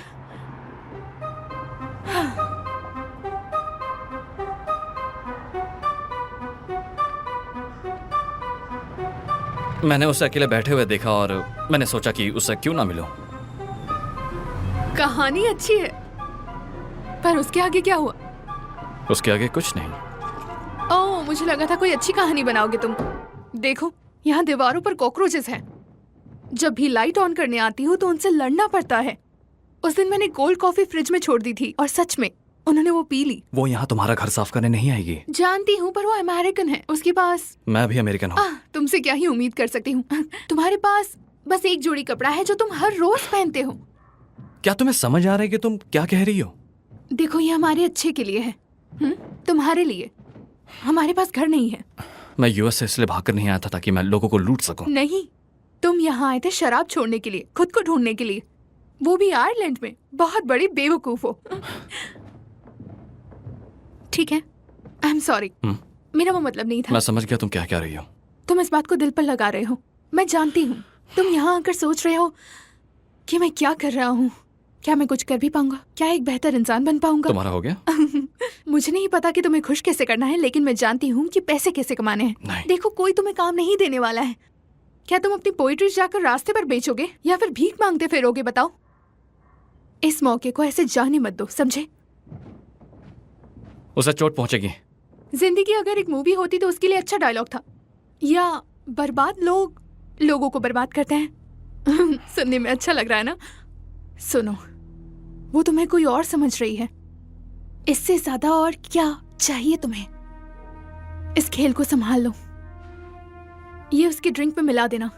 मैंने उसे अकेले बैठे हुए देखा और मैंने सोचा कि उससे क्यों ना मिलूं। कहानी अच्छी है, पर उसके आगे क्या हुआ? उसके आगे कुछ नहीं। ओह, मुझे लगा था कोई अच्छी कहानी बनाओगे तुम। देखो, यहाँ दीवारों पर कॉकरोचेस हैं। जब भी लाइट ऑन करने आती हूँ तो उनसे लड़ना पड़ता है। उस दिन मैंने कोल्ड कॉफी फ्रिज में छोड़ दी थी और सच में उन्होंने वो पी ली। वो यहाँ तुम्हारा घर साफ करने नहीं आएगी। जानती हूँ, पर वो अमेरिकन है, उसके पास। मैं भी अमेरिकन हूँ। तुमसे क्या ही उम्मीद कर सकती हूँ। तुम्हारे पास बस एक जोड़ी कपड़ा है जो तुम हर रोज पहनते हो। क्या तुम्हें समझ आ रहा है कि तुम क्या कह रही हो? देखो, ये हमारे अच्छे के लिए है, तुम्हारे लिए। हमारे पास घर नहीं है। मैं यूएस से इसलिए भागकर नहीं आया था ताकि मैं लोगों को लूट सकूं। नहीं, तुम यहाँ आए थे शराब छोड़ने के लिए, खुद को ढूंढने के लिए, वो भी आयरलैंड में। बहुत बड़ी बेवकूफ हो। ठीक है, आई एम सॉरी, मेरा वो मतलब नहीं था। मैं समझ गया तुम क्या कह रही हो। तुम इस बात को दिल पर लगा रहे हो, मैं जानती हूँ। तुम यहाँ आकर सोच रहे हो कि मैं क्या कर रहा हूँ, क्या मैं कुछ कर भी पाऊंगा, क्या एक बेहतर इंसान बन पाऊंगा। तुम्हारा हो गया? मुझे नहीं पता कि तुम्हें खुश कैसे करना है, लेकिन मैं जानती हूँ कि पैसे कैसे कमाने हैं। नहीं। देखो, कोई तुम्हें काम नहीं देने वाला है। क्या तुम अपनी पोइट्री जाकर रास्ते पर बेचोगे या फिर भीख मांगते फिरोगे? बताओ। इस मौके को ऐसे जाने मत दो, समझे? उसे चोट पहुंचेगी। जिंदगी अगर एक मूवी होती तो उसके लिए अच्छा डायलॉग था। या बर्बाद लोग लोगों को बर्बाद करते हैं। सुनने में अच्छा लग रहा है ना? सुनो, वो तुम्हें कोई और समझ रही है। इससे ज्यादा और क्या चाहिए तुम्हें? इस खेल को संभाल लो। ये उसकी ड्रिंक में मिला देना।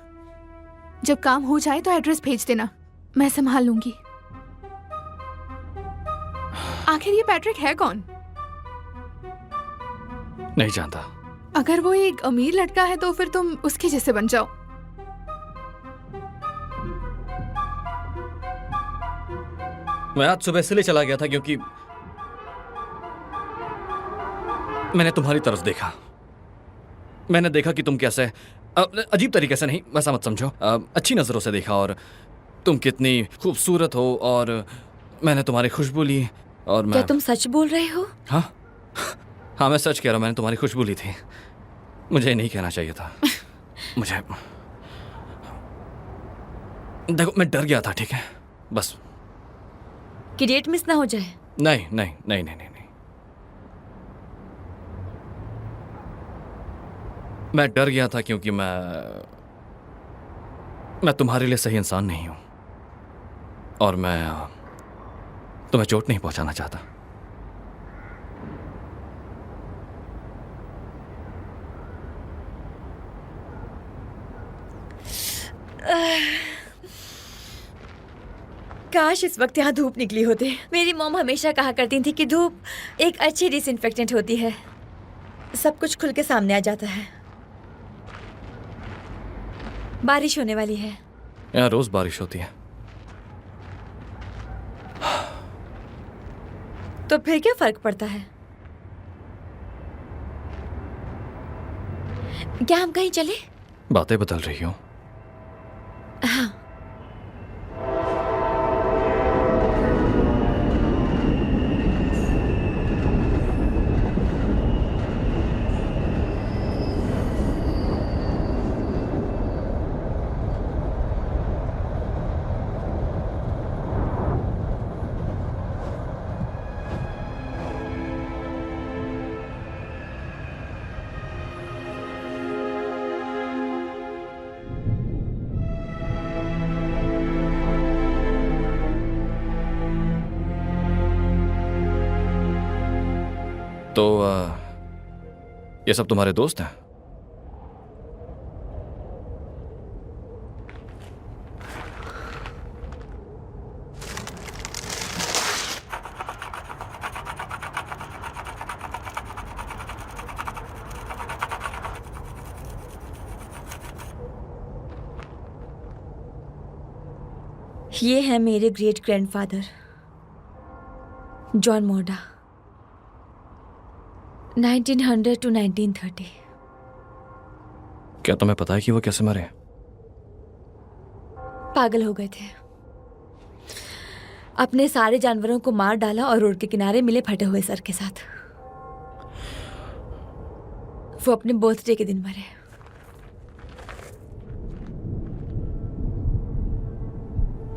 जब काम हो जाए तो एड्रेस भेज देना, मैं संभाल लूंगी। आखिर ये पैट्रिक है कौन? नहीं जानता। अगर वो एक अमीर लड़का है तो फिर तुम उसके जैसे बन जाओ। मैं आज सुबह इसलिए चला गया था क्योंकि मैंने तुम्हारी तरफ देखा। मैंने देखा कि तुम कैसे अजीब तरीके से नहीं, वैसा मत समझो, अच्छी नजरों से देखा और तुम कितनी खूबसूरत हो और मैंने तुम्हारी खुशबू ली और मैं। क्या तुम सच बोल रहे हो? हाँ हाँ, मैं सच कह रहा हूँ। मैंने तुम्हारी खुशबू ली थी। मुझे नहीं कहना चाहिए था। मुझे देखो, मैं डर गया था, ठीक है? बस कि डेट मिस ना हो जाए। नहीं नहीं नहीं नहीं नहीं, नहीं। मैं डर गया था क्योंकि मैं तुम्हारे लिए सही इंसान नहीं हूं और मैं तुम्हें चोट नहीं पहुंचाना चाहता। काश इस वक्त यहाँ धूप निकली होती। मेरी मॉम हमेशा कहा करती थी कि धूप एक अच्छी डिसइंफेक्टेंट होती है, सब कुछ खुल के सामने आ जाता है। बारिश होने वाली है। यहाँ रोज बारिश होती है। तो फिर क्या फर्क पड़ता है? क्या हम कहीं चले? बातें बदल रही हो। हाँ। तो ये सब तुम्हारे दोस्त हैं? ये है मेरे great grandfather John Moda, 1900 to 1930। क्या तुम्हें पता है कि वो कैसे मरे? पागल हो गए थे। अपने सारे जानवरों को मार डाला और रोड के किनारे मिले फटे हुए सर के साथ। वो अपने बर्थडे के दिन मरे।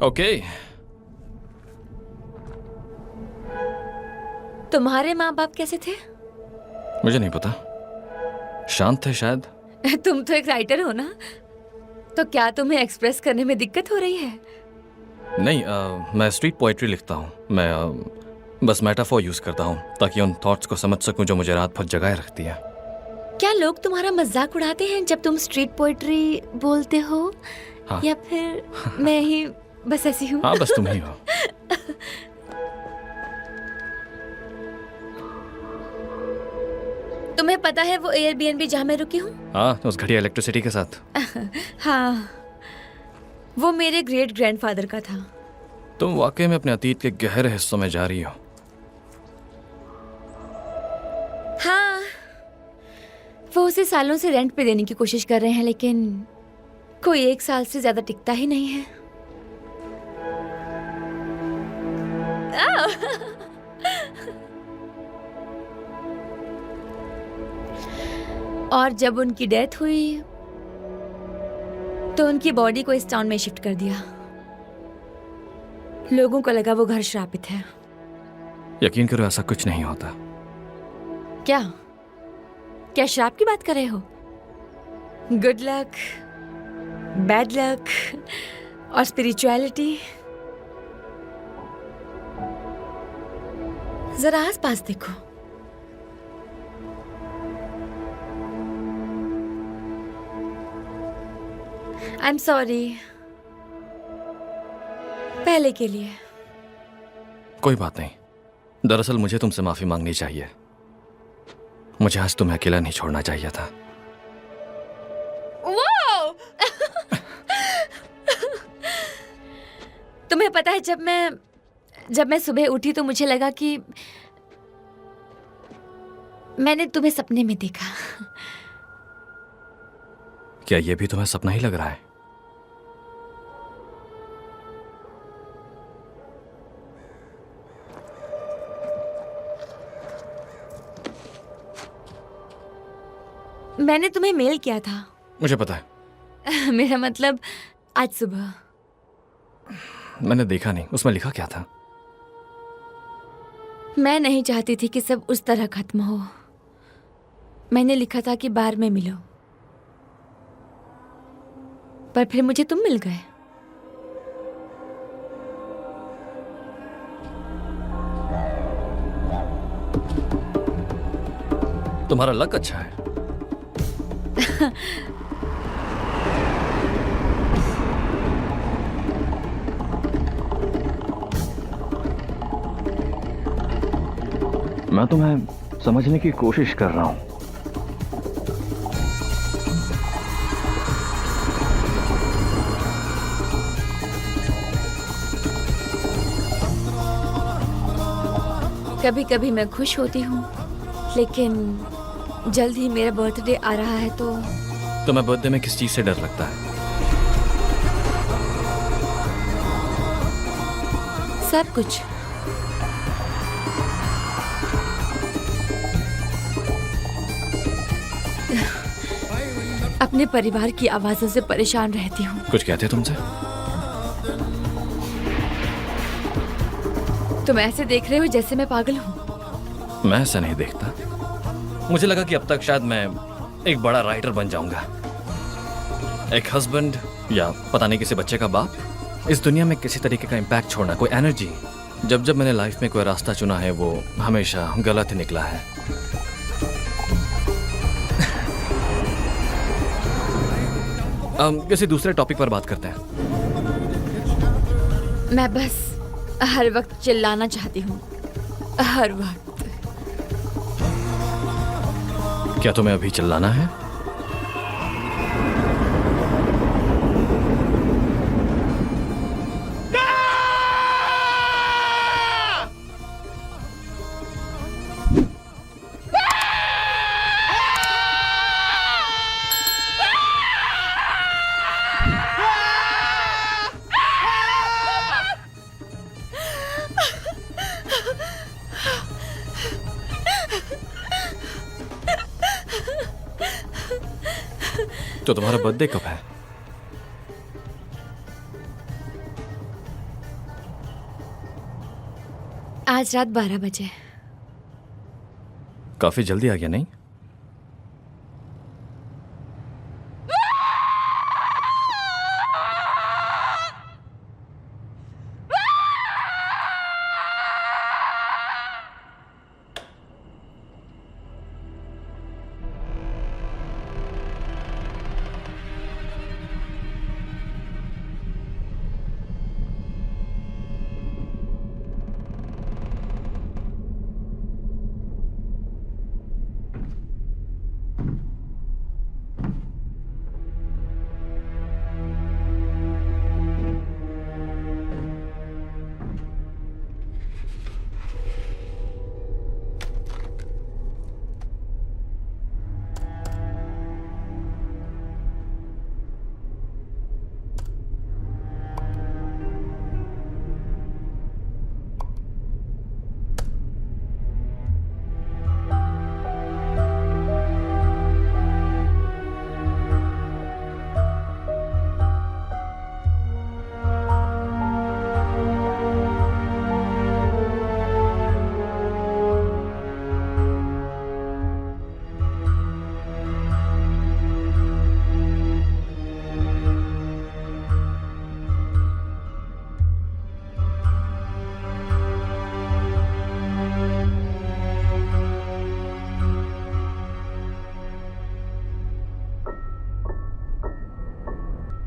ओके। तुम्हारे माँ बाप कैसे थे? मुझे नहीं पता, शांत थे शायद। तुम तो एक राइटर हो ना, तो क्या तुम्हें एक्सप्रेस करने में दिक्कत हो रही है? नहीं, मैं स्ट्रीट पोएट्री लिखता हूँ। मैं बस मेटाफोर यूज करता हूँ ताकि उन थॉट्स को समझ सकूं जो मुझे रात भर जगाए रखती है। क्या लोग तुम्हारा मजाक उड़ाते हैं जब तुम स्ट्रीट पोएट्री बोलते हो? हाँ। या फिर मैं ही बस ऐसी हूँ? हाँ, बस तुम ही हो। तुम्हें पता है वो एयरबीएनबी जहाँ मैं रुकी हूँ? हाँ, उस घटिया इलेक्ट्रिसिटी के साथ। हाँ, वो मेरे ग्रेट ग्रैंडफादर का था। तुम वाकई में अपने अतीत के गहरे हिस्सों में जा रही हो। हाँ, वो उसे सालों से रेंट पे देने की कोशिश कर रहे हैं, लेकिन कोई 1 साल से ज्यादा टिकता ही नहीं है। और जब उनकी डेथ हुई तो उनकी बॉडी को इस टाउन में शिफ्ट कर दिया। लोगों को लगा वो घर श्रापित है। यकीन करो, ऐसा कुछ नहीं होता। क्या क्या श्राप की बात कर रहे हो? गुड लक, बैड लक और स्पिरिचुअलिटी। जरा आस पास देखो। आई एम सॉरी पहले के लिए। कोई बात नहीं। दरअसल मुझे तुमसे माफी मांगनी चाहिए। मुझे आज तुम्हें अकेला नहीं छोड़ना चाहिए था। तुम्हें पता है, जब मैं सुबह उठी तो मुझे लगा कि मैंने तुम्हें सपने में देखा। क्या ये भी तुम्हें सपना ही लग रहा है? मैंने तुम्हें मेल किया था। मुझे पता है। मेरा मतलब आज सुबह। मैंने देखा नहीं, उसमें लिखा क्या था? मैं नहीं चाहती थी कि सब उस तरह खत्म हो। मैंने लिखा था कि बार में मिलो, पर फिर मुझे तुम मिल गए। तुम्हारा लक अच्छा है। मैं तुम्हें समझने की कोशिश कर रहा हूं। कभी कभी मैं खुश होती हूँ, लेकिन जल्द ही मेरा बर्थडे आ रहा है तो तुम्हें बर्थडे में किस चीज से डर लगता है? सब कुछ। अपने परिवार की आवाजों से परेशान रहती हूँ। कुछ कहते तुमसे? तुम ऐसे देख रहे हो जैसे मैं पागल हूँ। मैं ऐसा नहीं देखता। मुझे लगा कि अब तक शायद मैं एक बड़ा राइटर बन जाऊंगा, एक हस्बैंड या पता नहीं किसी बच्चे का बाप। इस दुनिया में किसी तरीके का इम्पैक्ट छोड़ना, कोई एनर्जी। जब जब मैंने लाइफ में कोई रास्ता चुना है वो हमेशा गलत ही निकला है। किसी दूसरे टॉपिक पर बात करते हैं। मैं बस हर वक्त चिल्लाना चाहती हूँ, हर वक्त। क्या तुम्हें अभी चिल्लाना है? तो तुम्हारा बर्थडे कब है? आज रात 12 बजे। काफी जल्दी आ गया नहीं?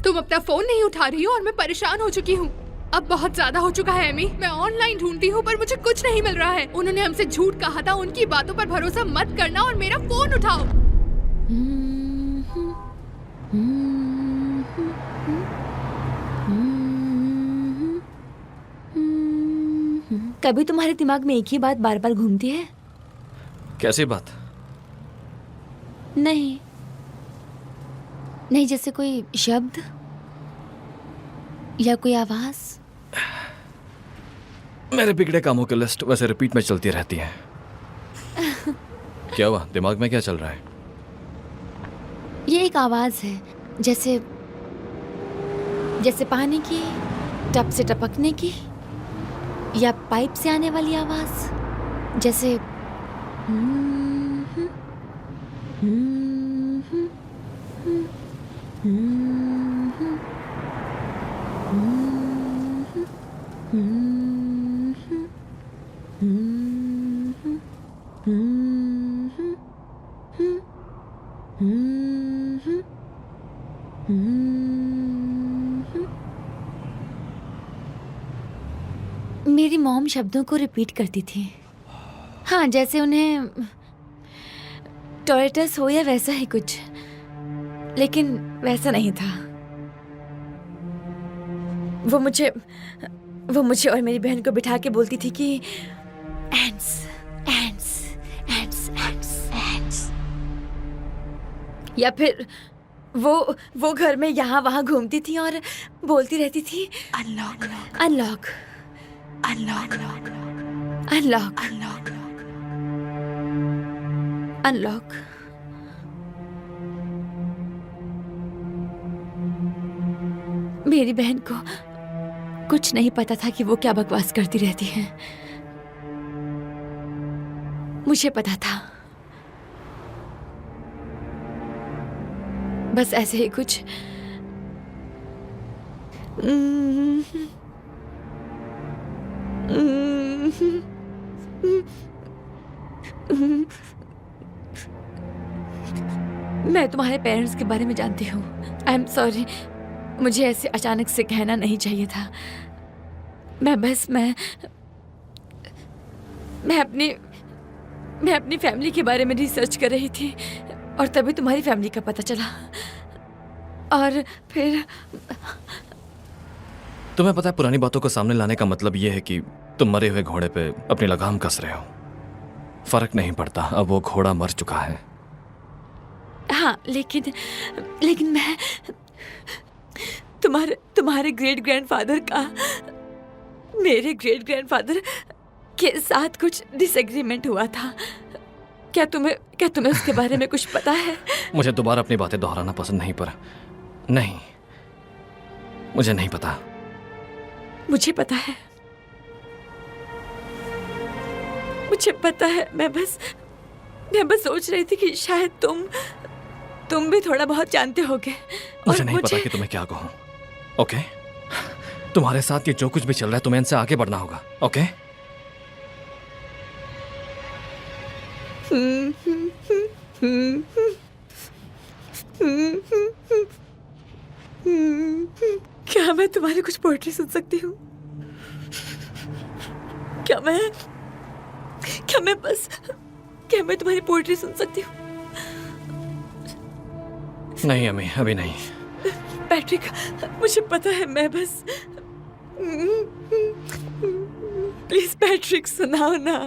तुम अपना फोन नहीं उठा रही हो और मैं परेशान हो चुकी हूँ। अब बहुत ज्यादा हो चुका है एमी। मैं ऑनलाइन ढूंढती हूँ पर मुझे कुछ नहीं मिल रहा है। उन्होंने हमसे झूठ कहा था, उनकी बातों पर भरोसा मत करना और मेरा फोन उठाओ। कभी तुम्हारे दिमाग में एक ही बात बार बार घूमती है? कैसी बात? नहीं नहीं, जैसे कोई शब्द या कोई आवाज। मेरे बिगड़े कामों की लिस्ट वैसे रिपीट में चलती रहती है। क्या हुआ? दिमाग में क्या चल रहा है? ये एक आवाज है, जैसे जैसे पानी की टप से टपकने की, या पाइप से आने वाली आवाज, जैसे मेरी मॉम शब्दों को रिपीट करती थी। हाँ, जैसे उन्हें टॉयलेटस हो या वैसा ही कुछ, लेकिन वैसा नहीं था। वो मुझे और मेरी बहन को बिठा के बोलती थी कि ends ends ends ends ends, या फिर वो घर में यहाँ वहाँ घूमती थी और बोलती रहती थी unlock unlock unlock unlock unlock. मेरी बहन को कुछ नहीं पता था कि वो क्या बकवास करती रहती है। मुझे पता था। बस ऐसे ही कुछ मैं तुम्हारे पेरेंट्स के बारे में जानती हूँ। आई एम सॉरी, मुझे ऐसे अचानक से कहना नहीं चाहिए था। मैं अपनी फैमिली के बारे में रिसर्च कर रही थी और तभी तुम्हारी फैमिली का पता चला। और फिर तुम्हें पता है, पुरानी बातों को सामने लाने का मतलब यह है कि तुम मरे हुए घोड़े पे अपनी लगाम कस रहे हो। फर्क नहीं पड़ता, अब वो घोड़ा मर चुका है। हाँ, लेकिन मैं तुम्हारे ग्रेट ग्रैंडफादर का मेरे ग्रेट ग्रैंडफादर के साथ कुछ डिसएग्रीमेंट हुआ था। क्या तुम्हें उसके बारे में कुछ पता है? मुझे दोबारा अपनी बातें दोहराना पसंद नहीं, पर नहीं, मुझे नहीं पता। मुझे पता है, मुझे पता है। मैं बस सोच रही थी कि शायद तुम भी थोड़ा बहुत जानते होगे। मुझे नहीं पता कि तुम्हें क्या कहूं। ओके, तुम्हारे साथ ये जो कुछ भी चल रहा है, तुम्हें इनसे आगे बढ़ना होगा। ओके? क्या मैं तुम्हारी कुछ पोएट्री सुन सकती हूँ? क्या मैं तुम्हारी पोएट्री सुन सकती हूँ? नहीं अम्मी, अभी नहीं। पैट्रिक, मुझे पता है, मैं बस प्लीज पैट्रिक, सुनाओ ना,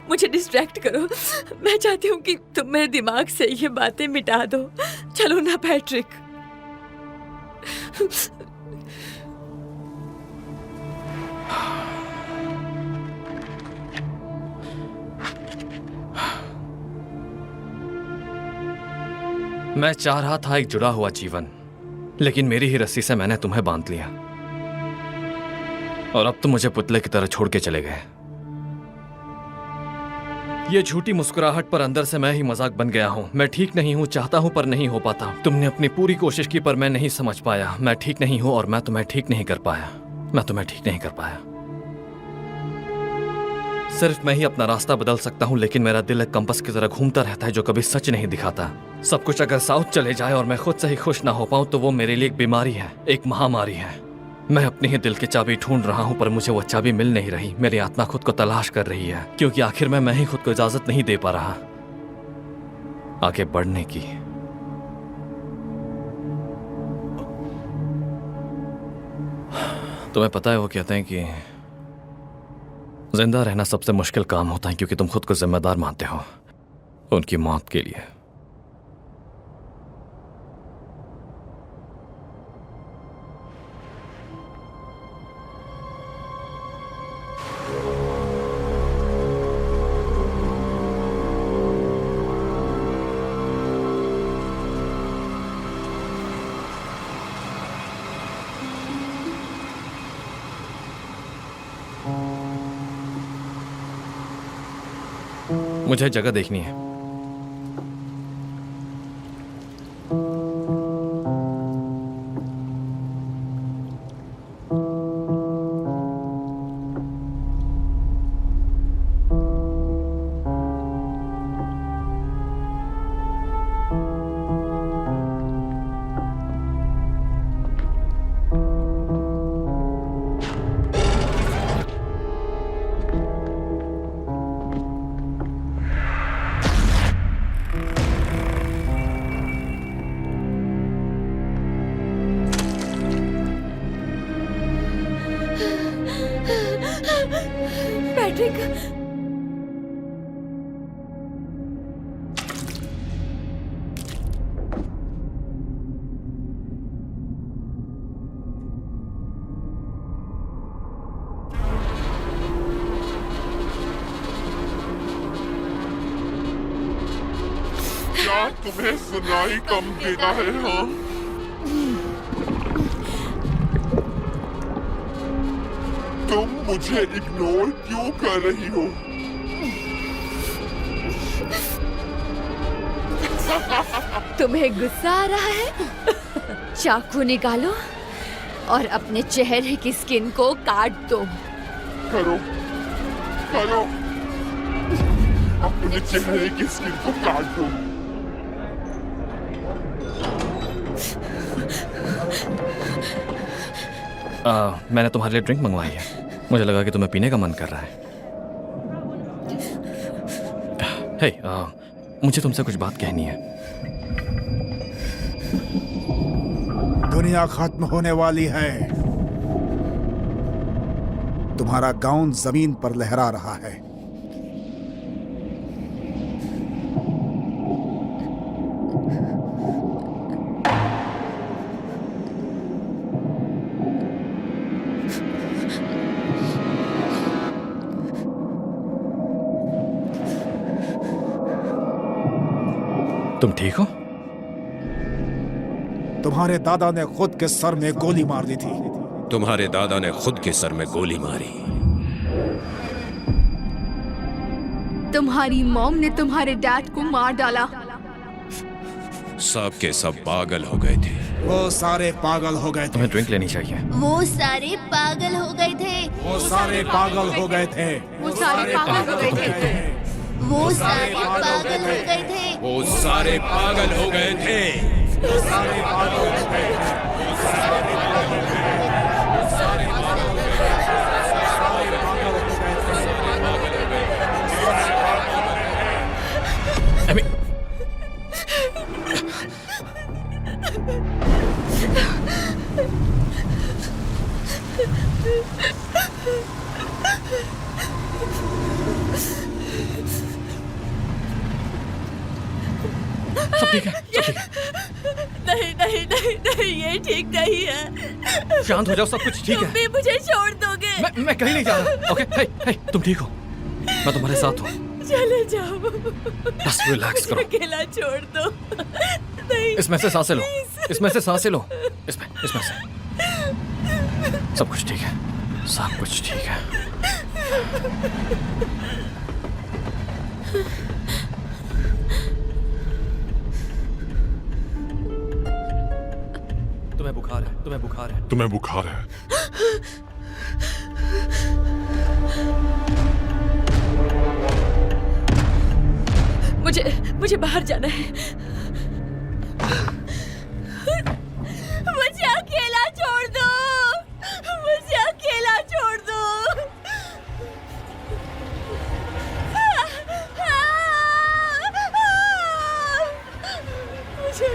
मुझे डिस्ट्रैक्ट करो। मैं चाहती हूँ कि तुम मेरे दिमाग से ये बातें मिटा दो। चलो ना पैट्रिक। मैं चाह रहा था एक जुड़ा हुआ जीवन, लेकिन मेरी ही रस्सी से मैंने तुम्हें बांध लिया और अब तुम मुझे पुतले की तरह छोड़ के चले गए। ये झूठी मुस्कुराहट पर अंदर से मैं ही मजाक बन गया हूँ। मैं ठीक नहीं हूँ, चाहता हूँ पर नहीं हो पाता। तुमने अपनी पूरी कोशिश की पर मैं नहीं समझ पाया। मैं ठीक नहीं हूँ और मैं तुम्हें ठीक नहीं कर पाया। सिर्फ मैं ही अपना रास्ता बदल सकता हूँ, लेकिन मेरा दिल एक कंपास की तरह घूमता रहता है जो कभी सच नहीं दिखाता। सब कुछ अगर साउथ चले जाए और मैं खुद से ही खुश ना हो पाऊँ तो वो मेरे लिए एक बीमारी है, एक महामारी है। मैं अपने ही दिल की चाबी ढूंढ रहा हूँ पर मुझे वो चाबी मिल नहीं रही। मेरी आत्मा खुद को तलाश कर रही है, क्योंकि आखिर में मैं ही खुद को इजाजत नहीं दे पा रहा आगे बढ़ने की। तुम्हें पता है, वो कहते हैं कि जिंदा रहना सबसे मुश्किल काम होता है क्योंकि तुम खुद को जिम्मेदार मानते हो उनकी मौत के लिए। मुझे जगह देखनी है। पैट्रिक, क्या तुम्हें सुनाई कम देता है? हाँ, तुम मुझे इग्नोर क्यों कर रही हो? तुम्हें गुस्सा आ रहा है? चाकू निकालो और अपने चेहरे की स्किन को काट दो। करो, अपने चेहरे की स्किन को काट दो। मैंने तुम्हारे लिए ड्रिंक मंगवाई है। मुझे लगा कि तुम्हें पीने का मन कर रहा है। हे, मुझे तुमसे कुछ बात कहनी है। दुनिया खत्म होने वाली है। तुम्हारा गाउन जमीन पर लहरा रहा है। तुम ठीक हो? तुम्हारे दादा ने खुद के सर में गोली मार दी थी। तुम्हारे दादा ने खुद के सर में गोली मारी। तुम्हारी मॉम ने तुम्हारे डैड को मार डाला। सब के सब पागल हो गए थे। वो सारे पागल हो गए थे। तुम्हें ड्रिंक लेनी चाहिए। वो सारे पागल हो गए थे। वो सारे पागल हो गए थे। वो सारे पागल हो गए थे। वो सारे पागल हो गए थे। वो सारे पागल हो गए थे। वो सारे पागल हो गए थे। एमी, सब ठीक है, सब ठीक है। नहीं नहीं नहीं नहीं, ये ठीक नहीं है। शांत हो जाओ, सब कुछ ठीक तुम है। भी मुझे छोड़ दोगे? मैं कहीं नहीं जा रहा। ओके, हे, हे, तुम ठीक हो? मैं तुम्हारे साथ हूँ। चले जाओ, बस रिलैक्स मुझे करो। अकेला छोड़ दो। नहीं, इसमें से सांसें लो, please। इसमें से सांसें लो, इसमें इसमें से। सब कुछ ठीक है, सब कुछ ठीक है। तुम्हें बुखार है, तुम्हें बुखार है। तुम्हें बुखार है। मुझे बाहर जाना है। मुझे अकेला छोड़ दो, मुझे अकेला छोड़ दो। मुझे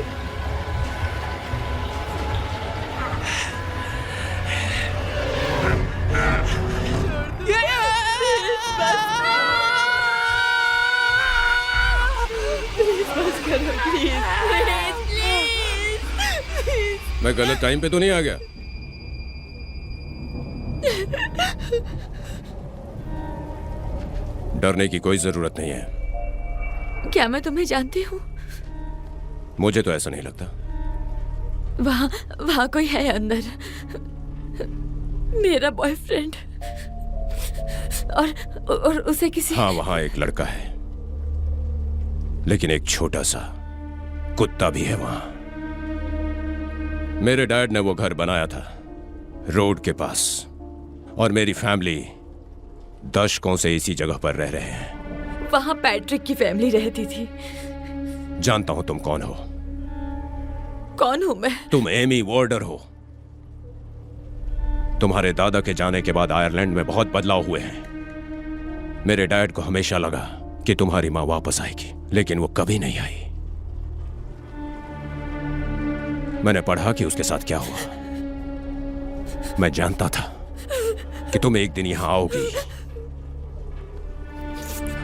मैं गलत टाइम पे तो नहीं आ गया? डरने की कोई जरूरत नहीं है। क्या मैं तुम्हें जानती हूँ? मुझे तो ऐसा नहीं लगता। वहाँ कोई है अंदर, मेरा बॉयफ्रेंड, और उसे किसी। हाँ, वहां एक लड़का है, लेकिन एक छोटा सा कुत्ता भी है वहां। मेरे डैड ने वो घर बनाया था रोड के पास, और मेरी फैमिली दशकों से इसी जगह पर रह रहे हैं। वहाँ पैट्रिक की फैमिली रहती थी। जानता हूं तुम कौन हो। कौन हूँ मैं? तुम एमी वॉर्डर हो। तुम्हारे दादा के जाने के बाद आयरलैंड में बहुत बदलाव हुए हैं। मेरे डैड को हमेशा लगा कि तुम्हारी मां वापस आएगी, लेकिन वो कभी नहीं आई। मैंने पढ़ा कि उसके साथ क्या हुआ। मैं जानता था कि तुम एक दिन यहां आओगी,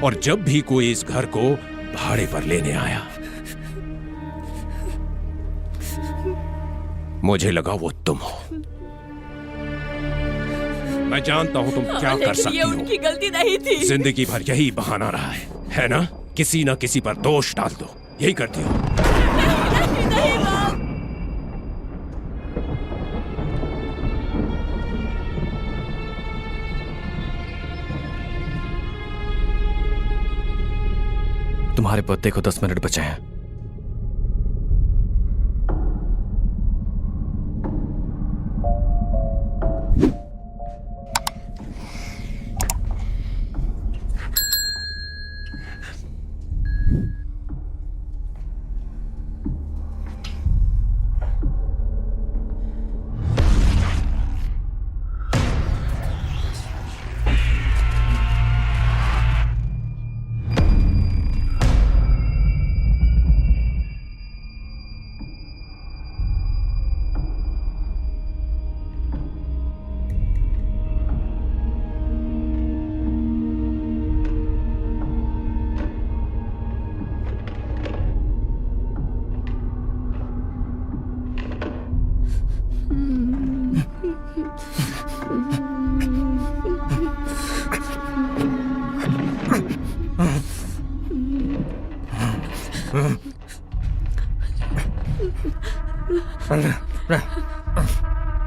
और जब भी कोई इस घर को भाड़े पर लेने आया, मुझे लगा वो तुम हो। मैं जानता हूं तुम क्या कर सकती ये हो। उनकी गलती नहीं थी। जिंदगी भर यही बहाना रहा है ना? किसी ना किसी पर दोष डाल दो, यही करती हो। नहीं माँ। तुम्हारे बर्थडे को 10 मिनट बचे हैं।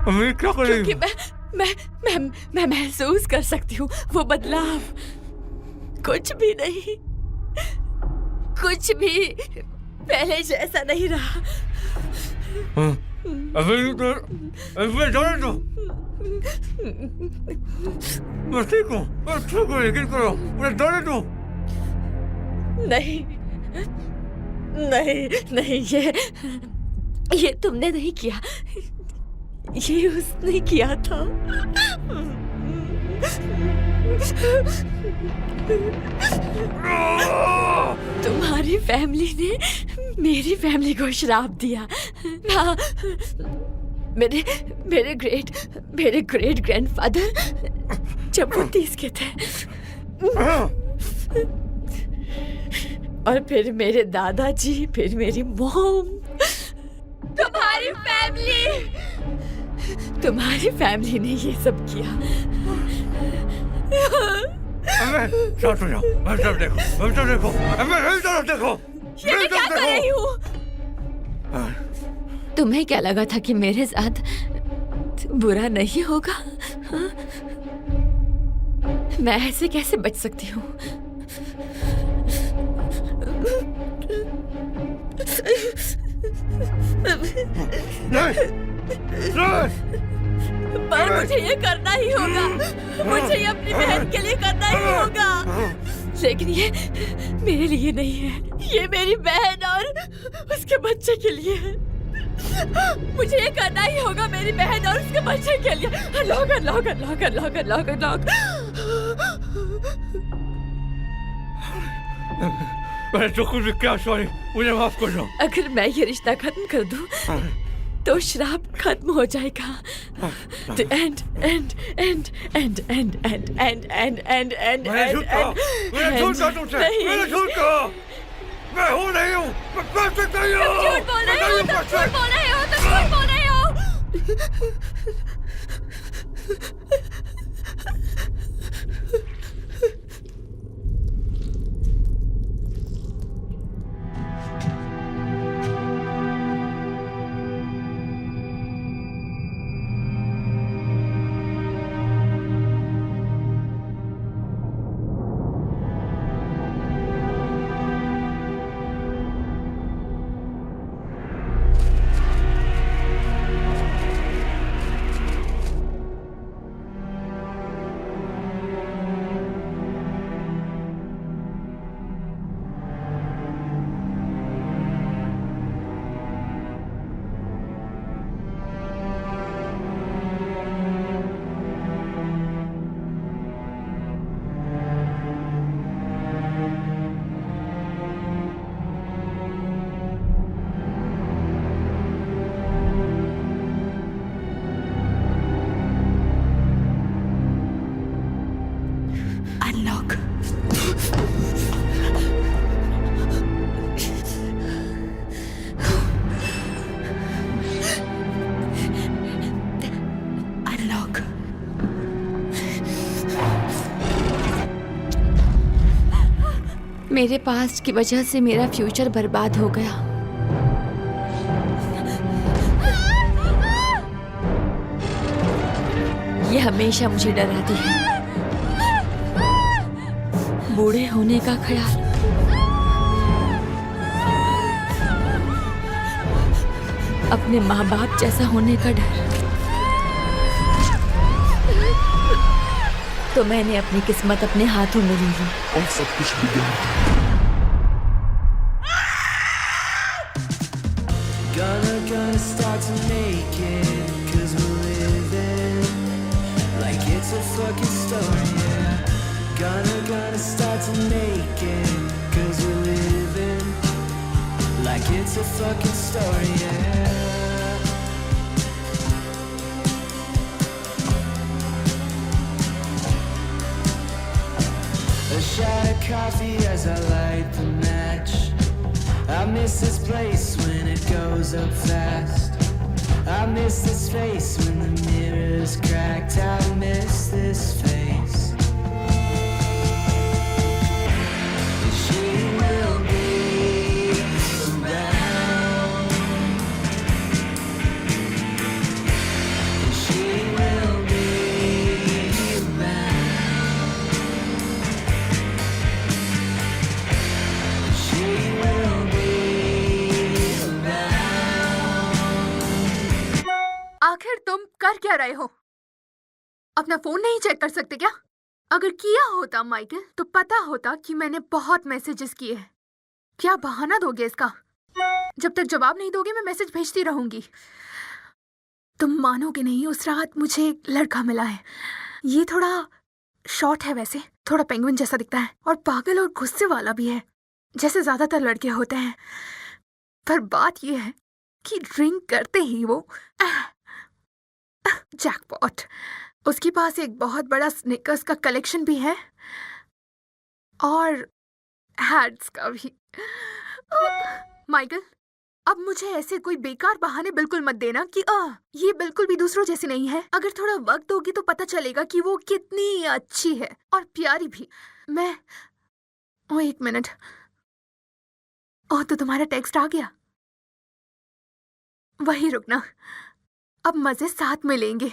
अम्मी क्या कर रही कि हो? मैं महसूस कर सकती हूँ वो बदलाव। कुछ भी नहीं, कुछ भी पहले जैसा नहीं रहा। अभी तो अभी जाने दो। मैं ठीक हूँ लेकिन करो मुझे जाने दो। नहीं नहीं नहीं, ये तुमने नहीं किया, ये उसने किया था। तुम्हारी फैमिली ने मेरी फैमिली को श्राप दिया। हाँ, मेरे ग्रेट ग्रैंडफादर जब वो 30 के थे, और फिर मेरे दादाजी, फिर मेरी मॉम, तुम्हारी फैमिली ने ये सब किया। शांत हो जाओ, मेरी तरफ देखो, मेरी तरफ देखो। ये मैं क्या कर रही हूँ? तुम्हें क्या लगा था कि मेरे साथ बुरा नहीं होगा? हाँ? मैं ऐसे कैसे बच सकती हूँ? पर मुझे ये करना ही होगा, मुझे ये अपनी बहन के लिए करना ही होगा। लेकिन ये मेरे लिए नहीं है, ये मेरी बहन और उसके बच्चे के लिए है। मुझे ये करना ही होगा मेरी बहन और उसके बच्चे के लिए। लॉक। मैं तो कुछ क्या, सॉरी, मुझे माफ कर दो। अगर मैं ये रिश्ता खत्म कर दूं तो श्राप खत्म हो जाएगा। The end. मैंने झूठ कहा तुमसे, मैंने झूठ कहा। मैं हूँ नहीं हूँ, मैं परफेक्ट नहीं हूँ। तुम झूठ बोल रहे हो। मेरे पास्ट की वजह से मेरा फ्यूचर बर्बाद हो गया। ये हमेशा मुझे डराती है। बूढ़े होने का ख्याल, अपने माँ बाप जैसा होने का डर। तो मैंने अपनी किस्मत अपने हाथों में ली है। और सब कुछ बिगड़ Gonna start to make it, 'cause we're living like it's a fucking story, yeah. Gonna start to make it, 'cause we're living like it's a fucking story, yeah. A shot of coffee as I light the match. I miss this place when it goes up fast. I miss this face when the mirror's cracked. I miss this face. She will be आखिर तुम कर क्या रहे हो? अपना phone नहीं check कर सकते क्या? अगर किया होता माइकल तो पता होता कि मैंने बहुत मैसेजेस किए हैं। क्या बहाना दोगे इसका? जब तक जवाब नहीं दोगे मैं मैसेज भेजती रहूंगी। तुम मानोगे नहीं, उस रात मुझे एक लड़का मिला है। ये थोड़ा शॉर्ट है, वैसे थोड़ा पेंगुइन जैसा दिखता है और पागल और गुस्से वाला भी है, जैसे ज्यादातर लड़के होते हैं। पर बात यह है कि ड्रिंक करते ही वो जैकपॉट। उसके पास एक बहुत बड़ा स्निकर्स का कलेक्शन भी है और हैट्स का भी। माइकल, अब मुझे ऐसे कोई बेकार बहाने बिल्कुल मत देना कि ये बिल्कुल भी दूसरों जैसी नहीं है। अगर थोड़ा वक्त दोगी तो पता चलेगा कि वो कितनी अच्छी है और प्यारी भी। मैं एक मिनट। तो तुम्हारा टेक्स्ट आ गया। वही रुकना, अब मजे साथ में लेंगे।